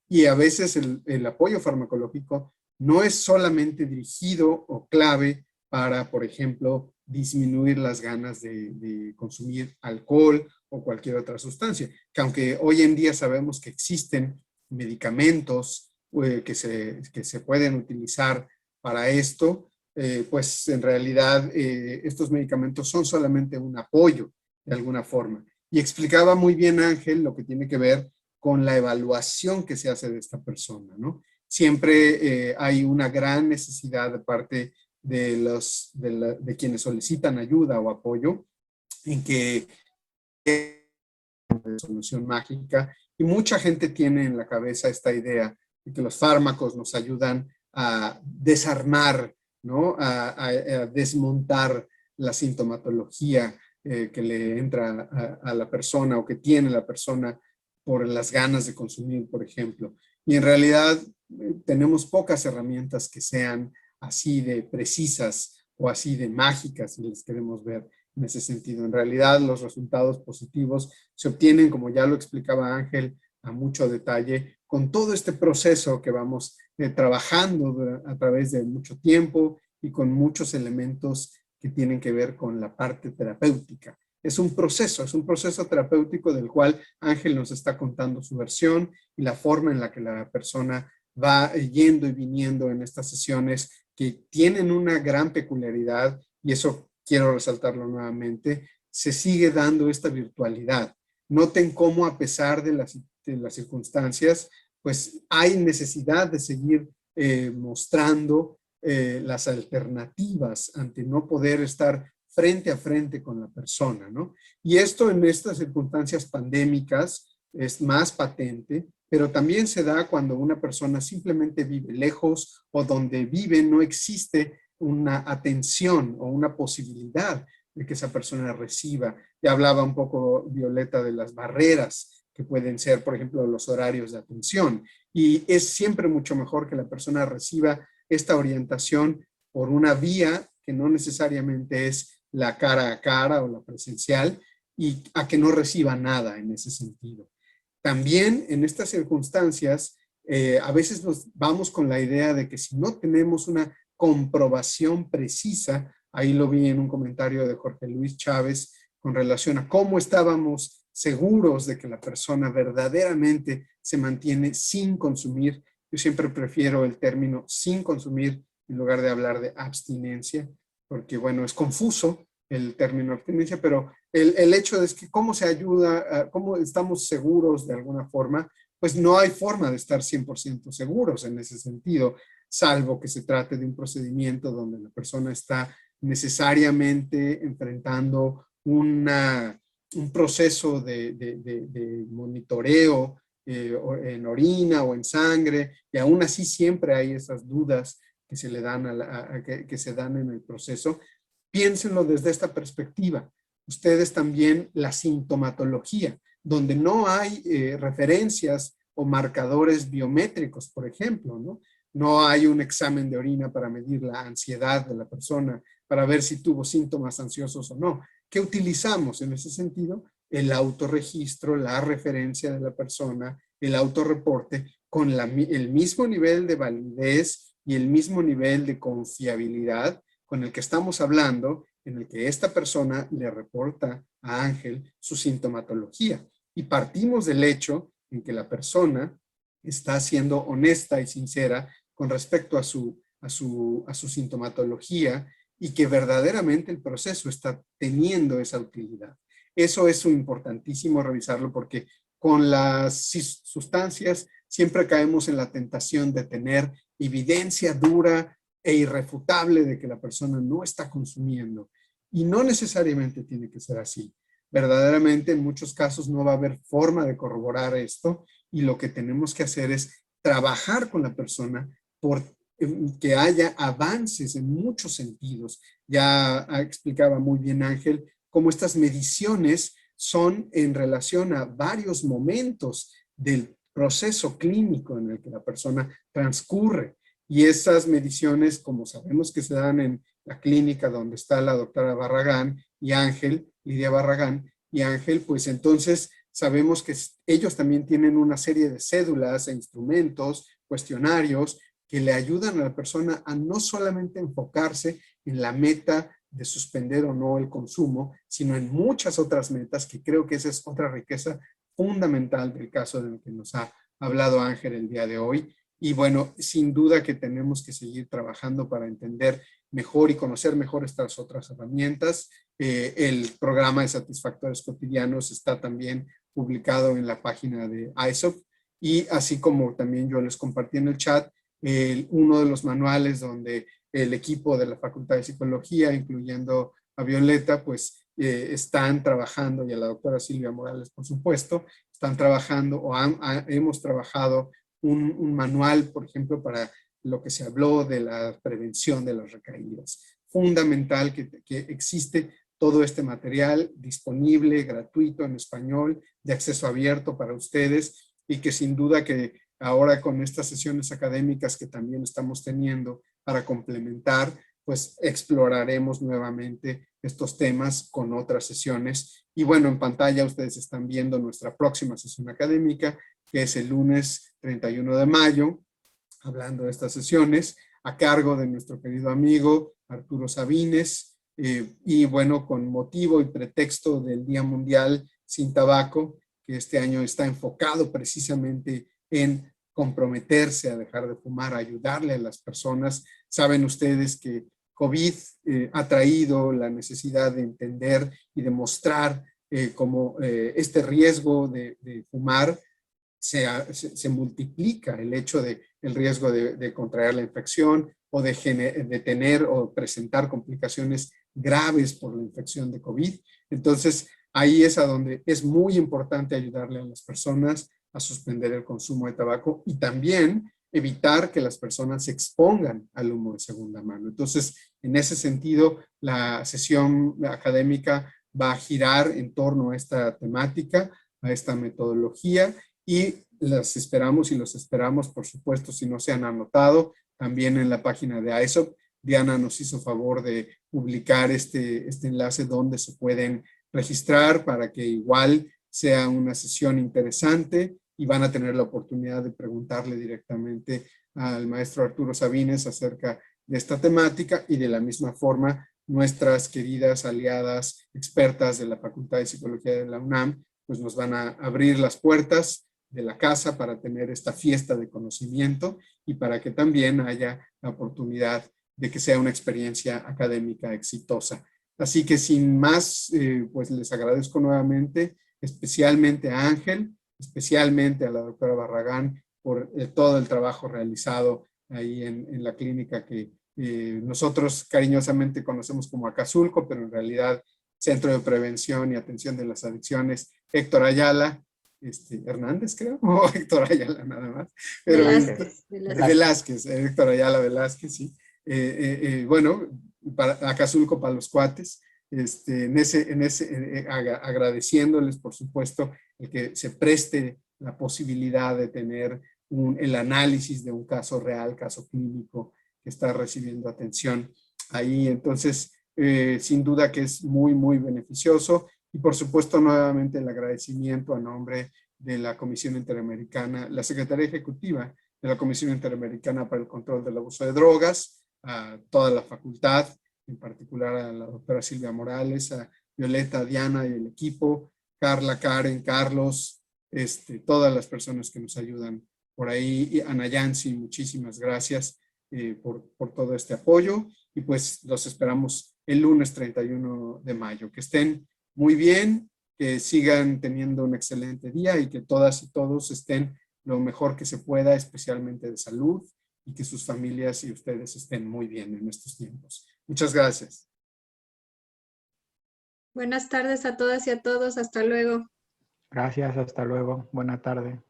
Y a veces el apoyo farmacológico no es solamente dirigido o clave para, por ejemplo, disminuir las ganas de consumir alcohol o cualquier otra sustancia. Que aunque hoy en día sabemos que existen medicamentos que se pueden utilizar para esto, pues en realidad estos medicamentos son solamente un apoyo de alguna forma. Y explicaba muy bien Ángel lo que tiene que ver con la evaluación que se hace de esta persona, ¿no? Siempre hay una gran necesidad de parte de quienes solicitan ayuda o apoyo en que solución mágica, y mucha gente tiene en la cabeza esta idea de que los fármacos nos ayudan a desarmar, ¿no? A desmontar la sintomatología que le entra a la persona o que tiene la persona por las ganas de consumir, por ejemplo. Y en realidad tenemos pocas herramientas que sean así de precisas o así de mágicas, si les queremos ver en ese sentido. En realidad, los resultados positivos se obtienen, como ya lo explicaba Ángel, a mucho detalle, con todo este proceso que vamos trabajando a través de mucho tiempo y con muchos elementos que tienen que ver con la parte terapéutica. Es un proceso terapéutico del cual Ángel nos está contando su versión y la forma en la que la persona va yendo y viniendo en estas sesiones que tienen una gran peculiaridad, y eso quiero resaltarlo nuevamente, se sigue dando esta virtualidad. Noten cómo a pesar de las circunstancias, pues hay necesidad de seguir mostrando las alternativas ante no poder estar frente a frente con la persona, ¿no? Y esto en estas circunstancias pandémicas es más patente, pero también se da cuando una persona simplemente vive lejos o donde vive no existe una atención o una posibilidad de que esa persona reciba. Ya hablaba un poco Violeta de las barreras que pueden ser, por ejemplo, los horarios de atención. Y es siempre mucho mejor que la persona reciba esta orientación por una vía que no necesariamente es la cara a cara o la presencial, y a que no reciba nada en ese sentido. También en estas circunstancias, a veces nos vamos con la idea de que si no tenemos una comprobación precisa, ahí lo vi en un comentario de Jorge Luis Chávez con relación a cómo estábamos seguros de que la persona verdaderamente se mantiene sin consumir. Yo siempre prefiero el término sin consumir en lugar de hablar de abstinencia, porque bueno, es confuso el término abstinencia, pero el hecho es que cómo se ayuda, cómo estamos seguros de alguna forma, pues no hay forma de estar 100% seguros en ese sentido, salvo que se trate de un procedimiento donde la persona está necesariamente enfrentando un proceso de monitoreo en orina o en sangre, y aún así siempre hay esas dudas que se le dan que se dan en el proceso. Piénsenlo desde esta perspectiva. Ustedes también la sintomatología, donde no hay referencias o marcadores biométricos, por ejemplo, ¿no? No hay un examen de orina para medir la ansiedad de la persona, para ver si tuvo síntomas ansiosos o no. ¿Qué utilizamos en ese sentido? El autorregistro, la referencia de la persona, el autorreporte, con el mismo nivel de validez y el mismo nivel de confiabilidad con el que estamos hablando, en el que esta persona le reporta a Ángel su sintomatología. Y partimos del hecho en que la persona está siendo honesta y sincera con respecto a su sintomatología, y que verdaderamente el proceso está teniendo esa utilidad. Eso es importantísimo revisarlo, porque con las sustancias siempre caemos en la tentación de tener evidencia dura e irrefutable de que la persona no está consumiendo. Y no necesariamente tiene que ser así. Verdaderamente en muchos casos no va a haber forma de corroborar esto, y lo que tenemos que hacer es trabajar con la persona por que haya avances en muchos sentidos. Ya explicaba muy bien Ángel cómo estas mediciones son en relación a varios momentos del proceso clínico en el que la persona transcurre. Y esas mediciones, como sabemos que se dan en la clínica donde está la doctora Barragán y Ángel, Lidia Barragán y Ángel, pues entonces sabemos que ellos también tienen una serie de cédulas e instrumentos, cuestionarios, que le ayudan a la persona a no solamente enfocarse en la meta de suspender o no el consumo, sino en muchas otras metas, que creo que esa es otra riqueza fundamental del caso del que nos ha hablado Ángel el día de hoy. Y bueno, sin duda que tenemos que seguir trabajando para entender mejor y conocer mejor estas otras herramientas. El programa de satisfactores cotidianos está también publicado en la página de ISOP, y así como también yo les compartí en el chat, uno de los manuales donde el equipo de la Facultad de Psicología, incluyendo a Violeta, pues están trabajando, y a la doctora Silvia Morales, por supuesto, están trabajando o hemos trabajado un manual, por ejemplo, para lo que se habló de la prevención de las recaídas. Fundamental que existe todo este material disponible, gratuito, en español, de acceso abierto para ustedes, y que sin duda que ahora con estas sesiones académicas que también estamos teniendo para complementar, pues exploraremos nuevamente estos temas con otras sesiones. Y bueno, en pantalla ustedes están viendo nuestra próxima sesión académica, que es el lunes 31 de mayo, hablando de estas sesiones, a cargo de nuestro querido amigo Arturo Sabines, y bueno, con motivo y pretexto del Día Mundial Sin Tabaco, que este año está enfocado precisamente en comprometerse a dejar de fumar, a ayudarle a las personas. Saben ustedes que COVID ha traído la necesidad de entender y de mostrar cómo este riesgo de fumar se multiplica, el hecho de el riesgo de contraer la infección o de tener o presentar complicaciones graves por la infección de COVID. Entonces, ahí es a donde es muy importante ayudarle a las personas a suspender el consumo de tabaco, y también evitar que las personas se expongan al humo de segunda mano. Entonces, en ese sentido, la sesión académica va a girar en torno a esta temática, a esta metodología, y las esperamos y los esperamos, por supuesto, si no se han anotado, también en la página de ISOP. Diana nos hizo favor de publicar este enlace donde se pueden registrar para que igual sea una sesión interesante, y van a tener la oportunidad de preguntarle directamente al maestro Arturo Sabines acerca de esta temática, y de la misma forma nuestras queridas aliadas expertas de la Facultad de Psicología de la UNAM pues nos van a abrir las puertas de la casa para tener esta fiesta de conocimiento, y para que también haya la oportunidad de que sea una experiencia académica exitosa. Así que sin más, pues les agradezco nuevamente, especialmente a Ángel, especialmente a la doctora Barragán por todo el trabajo realizado ahí en la clínica que nosotros cariñosamente conocemos como Acazulco, pero en realidad Centro de Prevención y Atención de las Adicciones Héctor Ayala, Hernández creo, o Héctor Ayala nada más. Pero Velázquez, Héctor Ayala Velázquez, sí. Bueno, para Acazulco para los cuates, agradeciéndoles por supuesto el que se preste la posibilidad de tener el análisis de un caso real, caso clínico que está recibiendo atención ahí. Entonces, sin duda que es muy, muy beneficioso. Y por supuesto, nuevamente el agradecimiento a nombre de la Comisión Interamericana, la Secretaría Ejecutiva de la Comisión Interamericana para el Control del Abuso de Drogas, a toda la facultad, en particular a la doctora Silvia Morales, a Violeta, a Diana y el equipo, Carla, Karen, Carlos, todas las personas que nos ayudan por ahí, y Ana Yancy, muchísimas gracias por todo este apoyo, y pues los esperamos el lunes 31 de mayo. Que estén muy bien, que sigan teniendo un excelente día, y que todas y todos estén lo mejor que se pueda, especialmente de salud, y que sus familias y ustedes estén muy bien en estos tiempos. Muchas gracias. Buenas tardes a todas y a todos. Hasta luego. Gracias, hasta luego. Buena tarde.